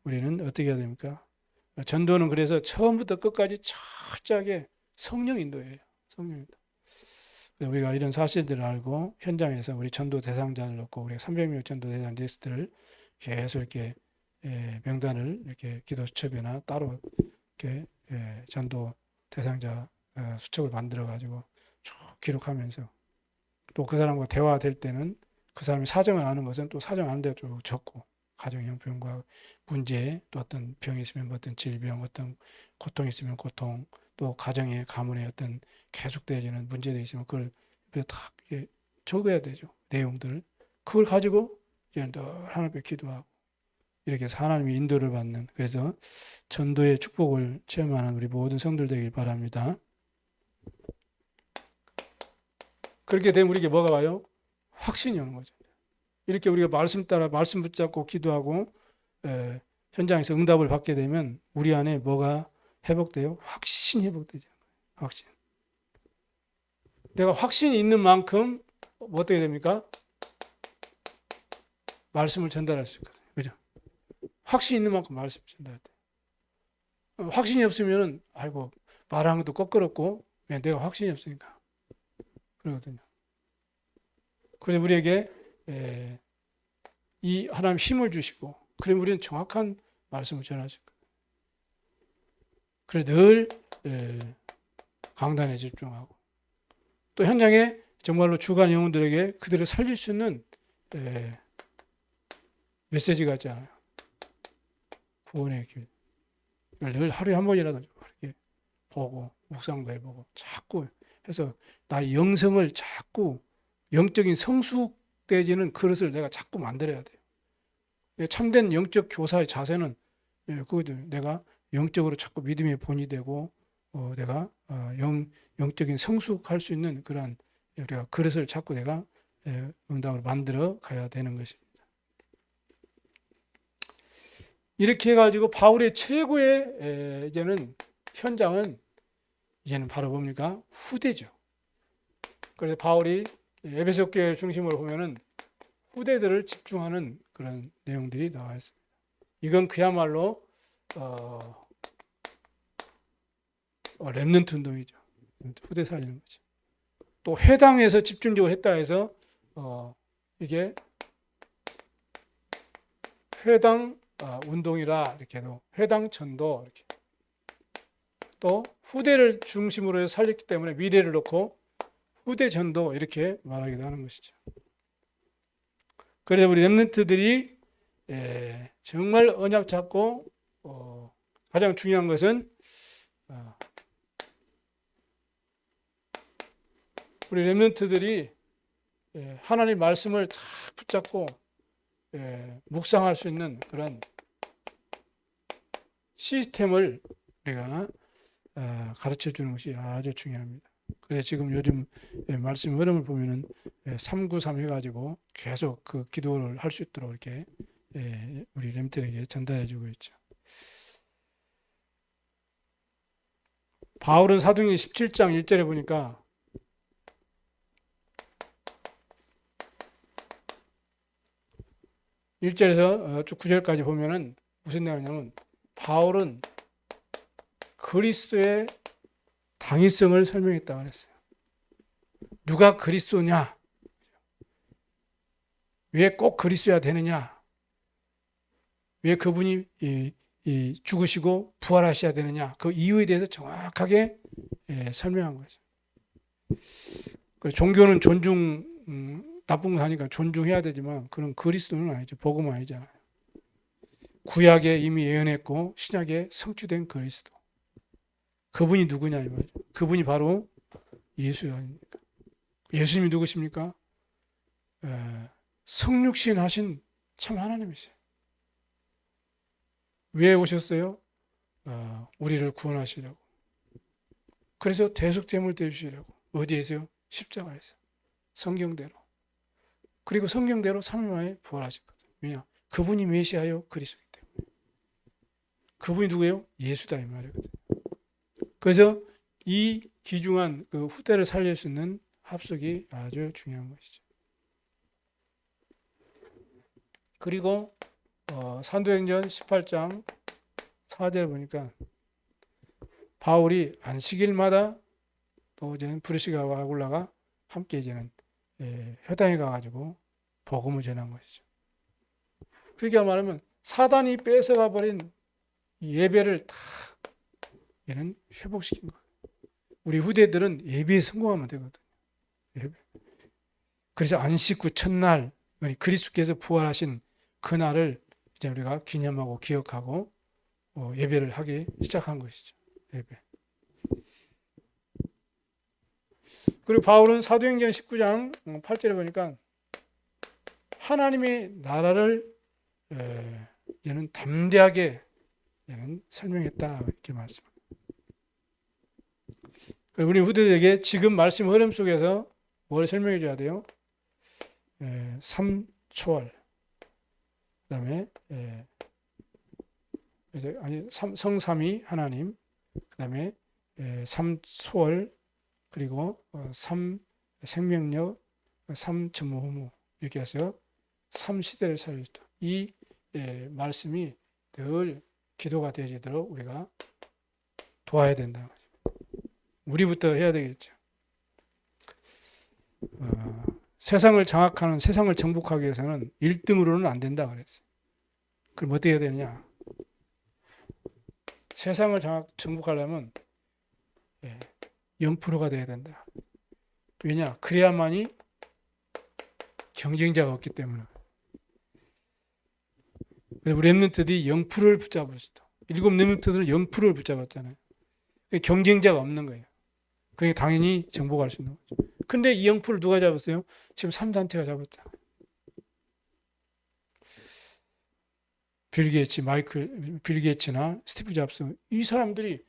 우리는 어떻게 해야 됩니까? 전도는 그래서 처음부터 끝까지 철저하게 성령 인도예요. 성령 인도. 우리가 이런 사실들을 알고 현장에서 우리 전도 대상자를 넣고 우리가 300명 전도 대상 리스트를 계속 이렇게 명단을 이렇게 기도 수첩이나 따로 이렇게 전도 대상자 수첩을 만들어 가지고 쭉 기록하면서 또 그 사람과 대화될 때는 그 사람이 사정을 아는 것은 또 사정 아는 대로 쭉 적고 가정 형편과 문제 또 어떤 병이 있으면 어떤 질병 어떤 고통이 있으면 고통 또 가정의 가문의 어떤 계속되어지는 문제들이 있으면 그걸 다 이렇게 적어야 되죠. 내용들을. 그걸 가지고 이제 늘 하나님 앞에 기도하고 이렇게 해서 하나님의 인도를 받는 그래서 전도의 축복을 체험하는 우리 모든 성도들 되길 바랍니다. 그렇게 되면 우리에게 뭐가 와요? 확신이 오는 거죠. 이렇게 우리가 말씀 따라 말씀 붙잡고 기도하고 현장에서 응답을 받게 되면 우리 안에 뭐가 회복돼요? 확신이 회복되죠. 확신. 내가 확신이 있는 만큼 어떻게 됩니까? 말씀을 전달할 수 있거든요. 그죠? 확신이 있는 만큼 말씀을 전달할 때. 확신이 없으면 아이고 말하는 것도 껄끄럽고 내가 확신이 없으니까 그러거든요. 그래서 우리에게 이 하나님 힘을 주시고 그럼 우리는 정확한 말씀을 전할 수 있거든요. 그래 늘 강단에 집중하고 또 현장에 정말로 주간 영혼들에게 그들을 살릴 수 있는 메시지가 있잖아요. 구원의 길. 늘 하루에 한 번이라도 이렇게 보고 묵상도 해보고 자꾸 해서 나의 영성을 자꾸 영적인 성숙되지는 그릇을 내가 자꾸 만들어야 돼요. 참된 영적 교사의 자세는 그거죠. 내가 영적으로 자꾸 믿음의 본이 되고 내가 영적인 성숙할 수 있는 그러한 우리가 그릇을 자꾸 내가 응답으로 만들어 가야 되는 것입니다. 이렇게 해가지고 바울의 최고의 이제는 현장은 이제는 바로 뭡니까? 후대죠. 그래서 바울이 에베소 교회를 중심으로 보면은 후대들을 집중하는 그런 내용들이 나와 있습니다. 이건 그야말로 렘넌트 운동이죠. 후대 살리는 거죠. 또 회당에서 집중적으로 했다 해서 이게 회당 운동이라 이렇게도 회당 전도 이렇게 또 후대를 중심으로 해서 살렸기 때문에 미래를 놓고 후대 전도 이렇게 말하기도 하는 것이죠. 그래서 우리 렘넌트들이 정말 언약 잡고 가장 중요한 것은 우리 렘넌트들이 하나님 말씀을 다 붙잡고 묵상할 수 있는 그런 시스템을 우리가 가르쳐 주는 것이 아주 중요합니다. 그래서 지금 요즘 말씀 흐름을 보면은 393 해가지고 계속 그 기도를 할 수 있도록 이렇게 우리 렘들에게 전달해 주고 있죠. 바울은 사도행전 17장 1절에 보니까 쭉 9절까지 보면은 무슨 내용이냐면 바울은 그리스도의 당위성을 설명했다고 그랬어요. 누가 그리스도냐? 왜 꼭 그리스도야 되느냐? 왜 그분이 죽으시고 부활하셔야 되느냐? 그 이유에 대해서 정확하게 설명한 거죠. 종교는 나쁜 거 하니까 존중해야 되지만 그런 그리스도는 아니죠. 복음은 아니잖아요. 구약에 이미 예언했고 신약에 성취된 그리스도. 그분이 누구냐 이 말이죠. 그분이 바로 예수 아닙니까? 예수님이 누구십니까? 성육신 하신 참 하나님이세요. 왜 오셨어요? 우리를 구원하시려고. 그래서 대속됨을 대주시려고. 어디에서요? 십자가에서. 성경대로. 그리고 성경대로 3일 만에 부활하셨거든요. 왜냐? 그분이 메시아요 그리스도이기 때문에. 그분이 누구예요? 예수다 이 말이거든요. 그래서 이 귀중한 그 후대를 살릴 수 있는 합석이 아주 중요한 것이죠. 그리고 사도행전 18장 4절에 보니까 바울이 안식일마다 또 이제 브리스가와 아굴라가 함께 이제는 회당에 가가지고 복음을 전한 것이죠. 그러니까 말하면 사단이 뺏어가 버린 예배를 다 얘는 회복시킨 거예요. 우리 후대들은 예배에 성공하면 되거든요. 예배. 그래서 안식구 첫날 그리스도께서 부활하신 그날을 이제 우리가 기념하고 기억하고 예배를 하기 시작한 것이죠. 예배. 그리고 바울은 사도행전 19장 8절에 보니까 하나님의 나라를 얘는 담대하게 얘는 설명했다 이렇게 말씀합니다. 우리 후대들에게 지금 말씀 흐름 속에서 뭘 설명해 줘야 돼요? 삼초월, 그다음에 성삼위 하나님, 그다음에 삼초월, 그리고 삼생명력, 삼천무후무 이렇게 해서 삼시대를 살리다. 이 말씀이 늘 기도가 되어지도록 우리가 도와야 된다는 거죠. 우리부터 해야 되겠죠. 세상을 장악하는, 세상을 정복하기 위해서는 1등으로는 안 된다 그랬어요. 그럼 어떻게 해야 되느냐? 세상을 정복하려면 0%가 돼야 된다. 왜냐? 그래야만이 경쟁자가 없기 때문에. 우리 렘넌트들이 0%를 붙잡을 수 있다. 7 렘넌트들은 0%를 붙잡았잖아요. 경쟁자가 없는 거예요. 그러니까 당연히 정복할 수 있는 거죠. 근데 이 0%를 누가 잡았어요? 지금 3단체가 잡았잖아요. 빌 게이츠나 스티브 잡스, 이 사람들이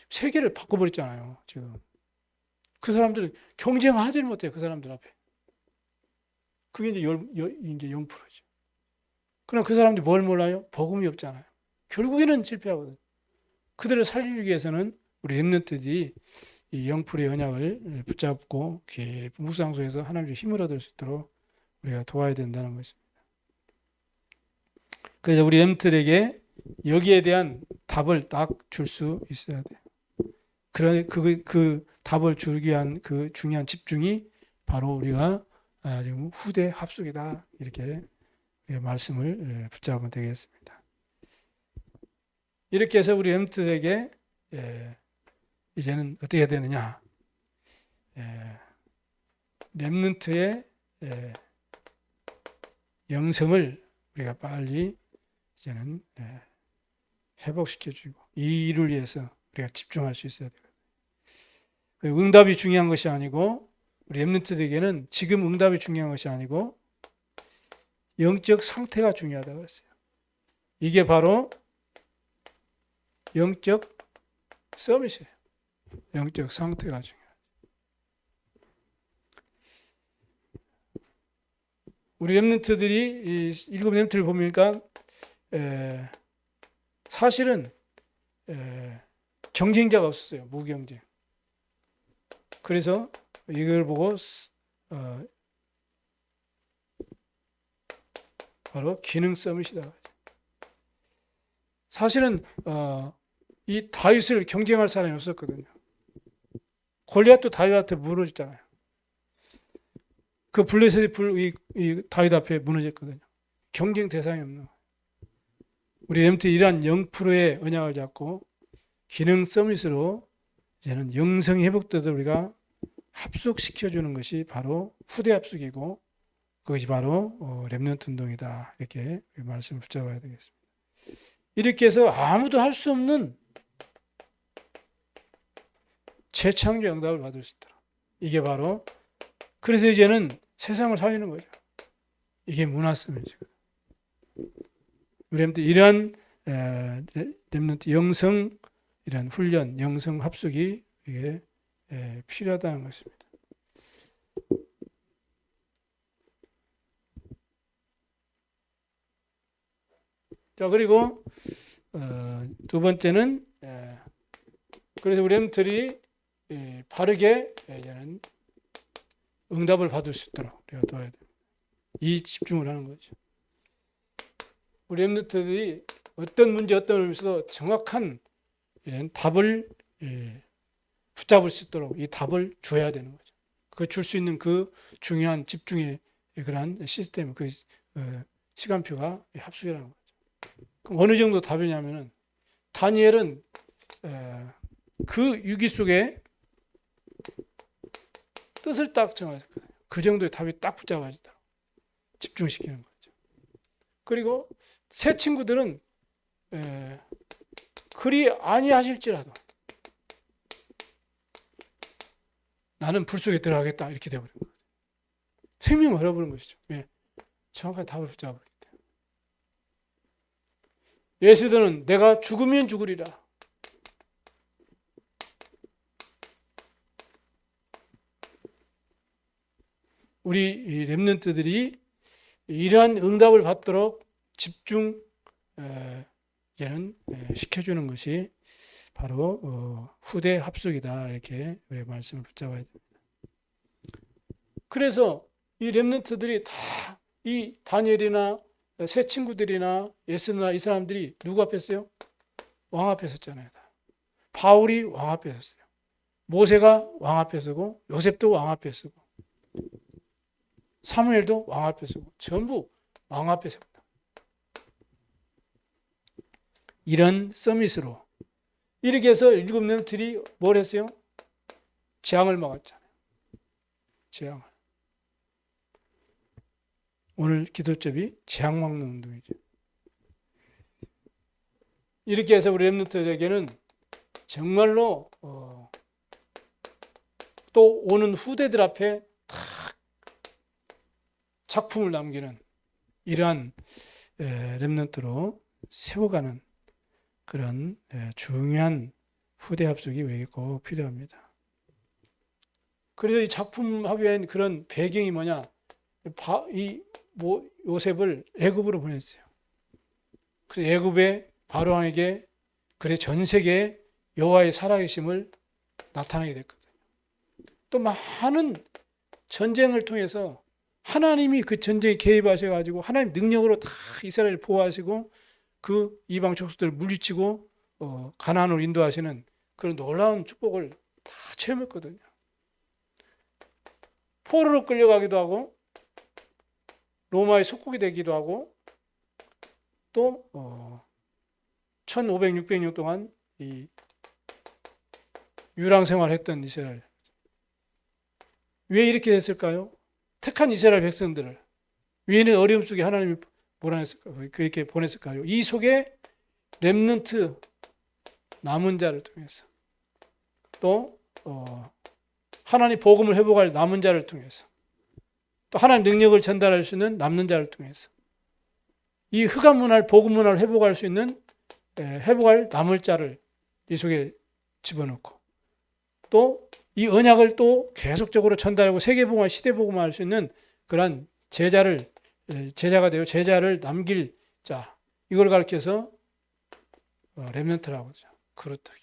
세계를 바꿔버렸잖아요. 지금 그 사람들은 경쟁하지를 못해요. 그 사람들 앞에. 그게 이제 0%죠. 그럼 그 사람들이 뭘 몰라요? 복음이 없잖아요. 결국에는 실패하거든요. 그들을 살리기 위해서는 우리 렘넌트들이 이 0%의 언약을 붙잡고 깊은 묵상 속에서 하나님의 힘을 얻을 수 있도록 우리가 도와야 된다는 것입니다. 그래서 우리 렘넌트들에게 여기에 대한 답을 딱 줄 수 있어야 돼요. 그런 그 답을 주기 위한 그 중요한 집중이 바로 우리가 지금 후대 합숙이다 이렇게 말씀을 붙잡으면 되겠습니다. 이렇게 해서 우리 렘넌트들에게 이제는 어떻게 해야 되느냐? 렘넌트의 영성을 우리가 빨리 이제는 회복시켜주고 이 일을 위해서 우리가 집중할 수 있어야 돼요. 응답이 중요한 것이 아니고 우리 렘넌트들에게는 지금 응답이 중요한 것이 아니고 영적 상태가 중요하다고 했어요. 이게 바로 영적 서밋이에요. 영적 상태가 중요해요. 우리 렘넌트들이 이 7 렘넌트를 보니까 사실은 경쟁자가 없었어요. 무경쟁. 그래서 이걸 보고 바로 기능 서밋이다. 사실은 이 다윗을 경쟁할 사람이 없었거든요. 골리앗도 다윗한테 무너졌잖아요. 그 블레셋이 이 다윗 앞에 무너졌거든요. 경쟁 대상이 없는 거예요. 우리 렘트 이러한 0%의 언약을 잡고 기능 서밋으로 이제는 영성이 회복되도록 우리가 합숙시켜주는 것이 바로 후대 합숙이고 그것이 바로 렘넌트 운동이다. 이렇게 말씀을 붙잡아야 되겠습니다. 이렇게 해서 아무도 할 수 없는 재창조 응답을 받을 수 있도록. 이게 바로 그래서 이제는 세상을 살리는 거죠. 이게 문화 서밋이거든요. 우리 이러한 렘넌트 영성 이런 훈련, 영성 합숙이 이게 필요하다는 것입니다. 자, 그리고 두 번째는 그래서 우리 렘넌트들이 바르게 이제는 응답을 받을 수 있도록 우리가 도와야 됩니다. 이 집중을 하는 거죠. 우리 렘넌트들이 어떤 문제, 어떤 의미에서도 정확한 이런 답을 붙잡을 수 있도록 이 답을 줘야 되는 거죠. 그 줄 수 있는 그 중요한 집중의 그러한 시스템, 그 시간표가 합숙이라는 거죠. 그럼 어느 정도 답이냐면은 다니엘은 그 위기 속에 뜻을 딱 정하셨거든요. 그 정도의 답이 딱 붙잡아지도록 집중시키는 거죠. 그리고 새 친구들은 그리 아니하실지라도 나는 불 속에 들어가겠다 이렇게 되어버린 거예요. 생명을 잃어버린 것이죠. 왜? 정확한 답을 붙잡아버리기 때문에. 예수들은 내가 죽으면 죽으리라. 우리 렘넌트들이 이러한 응답을 받도록 집중 이제는 시켜주는 것이 바로 후대 합숙이다 이렇게 우리 말씀을 붙잡아야 됩니다. 그래서 이 렘넌트들이 다 이 다니엘이나 새 친구들이나 예스나 이 사람들이 누구 앞에 섰어요? 왕 앞에 섰잖아요. 바울이 왕 앞에 섰어요. 모세가 왕 앞에 서고 요셉도 왕 앞에 서고 사무엘도 왕 앞에 서고 전부 왕 앞에 섭니다. 이런 서밋으로 이렇게 해서 일곱 렘넌트들이 뭘 했어요? 재앙을 막았잖아요. 재앙을. 오늘 기도점이 재앙 막는 운동이죠. 이렇게 해서 우리 렘넌트들에게는 정말로 또 오는 후대들 앞에 탁 작품을 남기는 이러한 렘넌트로 세워가는 그런 중요한 후대 합숙이 우리에게 꼭 필요합니다. 그래서 이 작품 하기엔 그런 배경이 뭐냐? 요셉을 애굽으로 보냈어요. 그래서 애굽의 바로 왕에게 그래 전 세계에 여호와의 살아계심을 나타나게 됐거든요. 또 많은 전쟁을 통해서 하나님이 그 전쟁에 개입하셔가지고 하나님 능력으로 다 이스라엘을 보호하시고 그 이방 족속들을 물리치고 가나안으로 인도하시는 그런 놀라운 축복을 다 체험했거든요. 포로로 끌려가기도 하고 로마의 속국이 되기도 하고 또 1500, 600년 동안 이 유랑 생활했던 이스라엘. 왜 이렇게 됐을까요? 택한 이스라엘 백성들을 왜는 어려움 속에 하나님이 몰아냈을까요? 그렇게 보냈을까요? 이 속에 렘넌트 남은 자를 통해서 또 하나님 복음을 회복할 남은 자를 통해서 또 하나님 능력을 전달할 수 있는 남는 자를 통해서 이 흑암 문화를 복음 문화를 회복할 수 있는 회복할 남을 자를 이 속에 집어넣고 또 이 언약을 또 계속적으로 전달하고 세계복음화 시대복음화 할 수 있는 그러한 제자가 되어 제자를 남길 자 이걸 가르쳐서 렘넌트라고 하죠. 그렇다.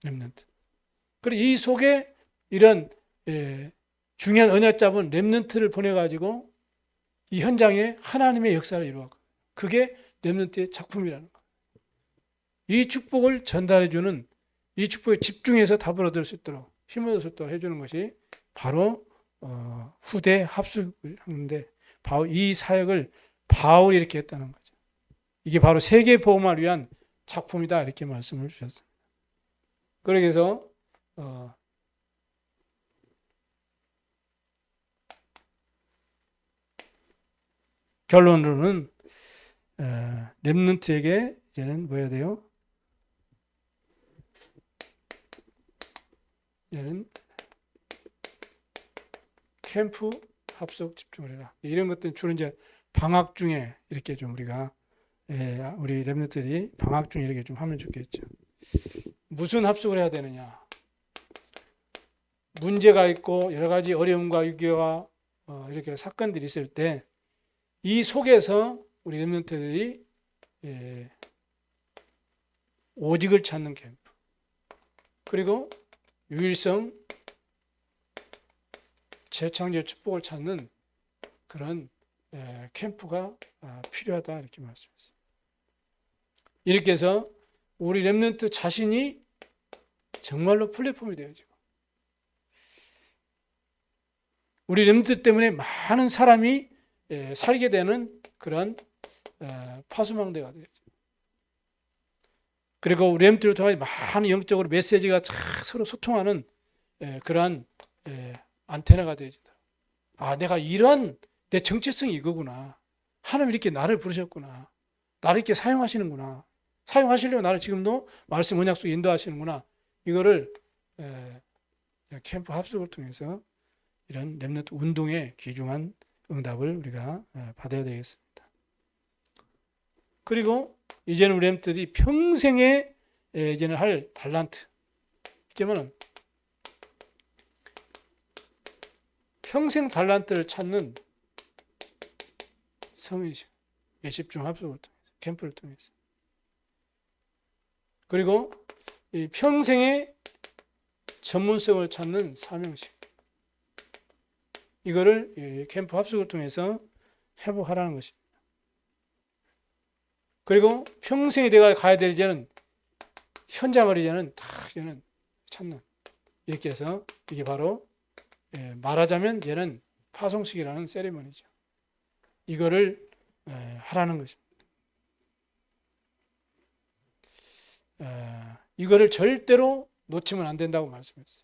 렘넌트. 그리고 이 속에 이런 중요한 언약 잡은 렘넌트를 보내가지고 이 현장에 하나님의 역사를 이루었고 그게 렘넌트의 작품이라는 거예요. 이 축복을 전달해주는, 이 축복에 집중해서 답을 얻을 수 있도록, 힘을 얻을 수 있도록 해주는 것이 바로 후대 합숙을 하는데, 바로 이 사역을 바울이 이렇게 했다는 거죠. 이게 바로 세계 복음화를 위한 작품이다, 이렇게 말씀을 주셨습니다. 그래서 결론으로는 렘넌트에게 이제는 뭐 해야 돼요? 이제는 캠프 합숙 집중을 해라. 이런 것들은 주로 이제 방학 중에 이렇게 좀 우리가 우리 렘넌트들이 방학 중에 이렇게 좀 하면 좋겠죠. 무슨 합숙을 해야 되느냐? 문제가 있고 여러 가지 어려움과 위기와 이렇게 사건들이 있을 때 이 속에서 우리 렘넌트들이 오직을 찾는 캠프, 그리고 유일성, 재창조의 축복을 찾는 그런 캠프가 필요하다, 이렇게 말씀했어요. 이렇게 해서 우리 렘넌트 자신이 정말로 플랫폼이 되어지고, 우리 렘넌트 때문에 많은 사람이 살게 되는 그런 파수망대가 되죠. 그리고 우리 렘넌트를 통해 많은 영적으로 메시지가 서로 소통하는 그러한 안테나가 되어지다. 내가 이런 내 정체성이 이거구나. 하나님 이렇게 나를 부르셨구나. 나를 이렇게 사용하시는구나. 사용하시려고 나를 지금도 말씀 언약 속에 인도하시는구나. 이거를 캠프 합숙을 통해서 이런 렘넌트 운동의 귀중한 응답을 우리가 받아야 되겠습니다. 그리고 이제는 우리 렘넌트들이 평생에 이제는 할 달란트, 이제는 평생 달란트를 찾는 성의식, 집중 합숙을 통해서, 캠프를 통해서, 그리고 이 평생의 전문성을 찾는 사명식, 이거를 캠프 합숙을 통해서 회복하라는 것입니다. 그리고 평생에 내가 가야 될 이제는 현장을 이제는 찾는, 이렇게 해서 이게 바로 말하자면 이제는 파송식이라는 세리머니죠. 이거를 하라는 것입니다. 이거를 절대로 놓치면 안 된다고 말씀했어요.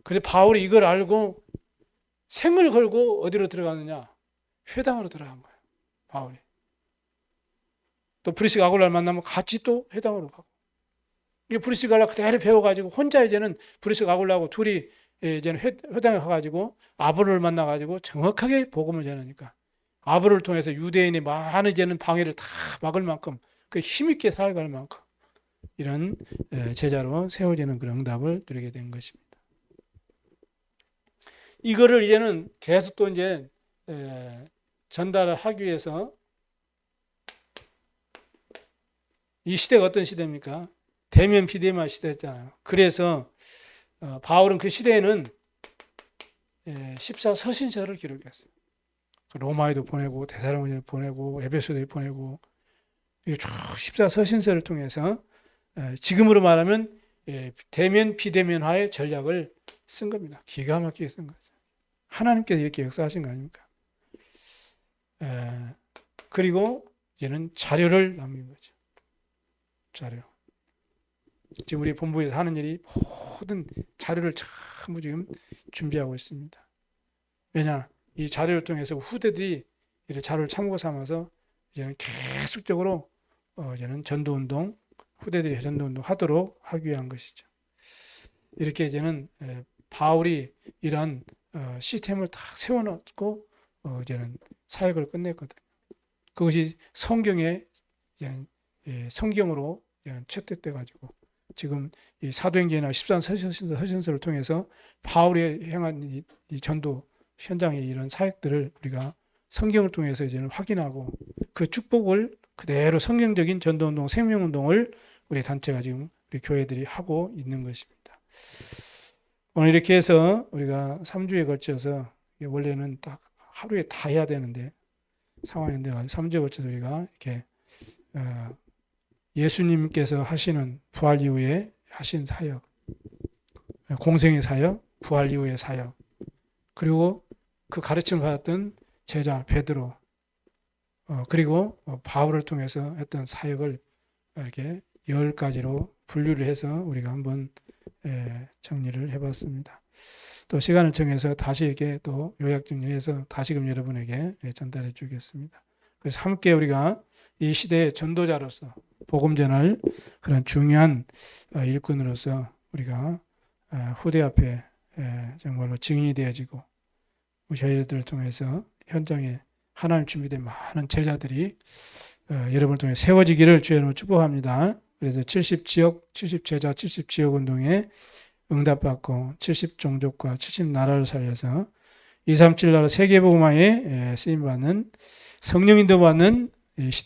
그래서 바울이 이걸 알고 생을 걸고 어디로 들어가느냐? 회당으로 들어간 거예요. 바울이. 또 브리스가 아굴라를 만나면 같이 또 회당으로 가고. 이 브리스가 아굴라 그대로 배워가지고 혼자 이제는 브리스가 아굴라하고 둘이 이제는 회당에 가가지고 아브로를 만나가지고 정확하게 복음을 전하니까 아브로를 통해서 유대인의 많은 이제는 방해를 다 막을 만큼 그 힘있게 살아갈 만큼 이런 제자로 세워지는 그런 응답을 누리게 된 것입니다. 이거를 이제는 계속 또 이제 전달을 하기 위해서 이 시대가 어떤 시대입니까? 대면 비대면 시대였잖아요. 그래서 바울은 그 시대에는 14서신서를 기록했어요. 로마에도 보내고 데살로니가에 보내고 에베소에 보내고 쭉 14서신서를 통해서 지금으로 말하면 대면 비대면화의 전략을 쓴 겁니다. 기가 막히게 쓴 거죠. 하나님께서 이렇게 역사하신 거 아닙니까? 그리고 이제는 자료를 남긴 거죠. 자료. 지금 우리 본부에서 하는 일이 모든 자료를 전부 지금 준비하고 있습니다. 왜냐? 이 자료를 통해서 후대들이 이 자료를 참고 삼아서 이제는 계속적으로 이제는 전도운동, 후대들이 전도운동 하도록 하기 위한 것이죠. 이렇게 이제는 바울이 이러한 시스템을 다 세워놓고 이제는 사역을 끝냈거든요. 그것이 성경에 이제는 성경으로 이제는 채택돼 가지고 지금 이 사도행전이나 13서신서를 통해서 바울이 행한 이 전도 현장의 이런 사역들을 우리가 성경을 통해서 이제는 확인하고 그 축복을 그대로 성경적인 전도운동, 생명운동을 우리 단체가 지금 우리 교회들이 하고 있는 것입니다. 오늘 이렇게 해서 우리가 3주에 걸쳐서 원래는 딱 하루에 다 해야 되는데 상황인데 3주에 걸쳐서 우리가 이렇게 예수님께서 하시는 부활 이후에 하신 사역, 공생의 사역, 부활 이후의 사역, 그리고 그 가르침을 받았던 제자 베드로, 그리고 바울을 통해서 했던 사역을 이렇게 10가지로 분류를 해서 우리가 한번 정리를 해봤습니다. 또 시간을 정해서 다시 이렇게 또 요약 정리해서 다시금 여러분에게 전달해 주겠습니다. 그래서 함께 우리가 이 시대의 전도자로서 복음 전할 그런 중요한 일꾼으로서 우리가 후대 앞에 정말로 증인이 되어지고 저희들을 통해서 현장에 하나님 준비된 많은 제자들이 여러분을 통해 세워지기를 주의 이름으로 축복합니다. 그래서 70지역, 70제자, 70지역 운동에 응답받고 70종족과 70나라를 살려서 237 나라 세계복음화에 쓰임받는 성령 인도받는 이 시대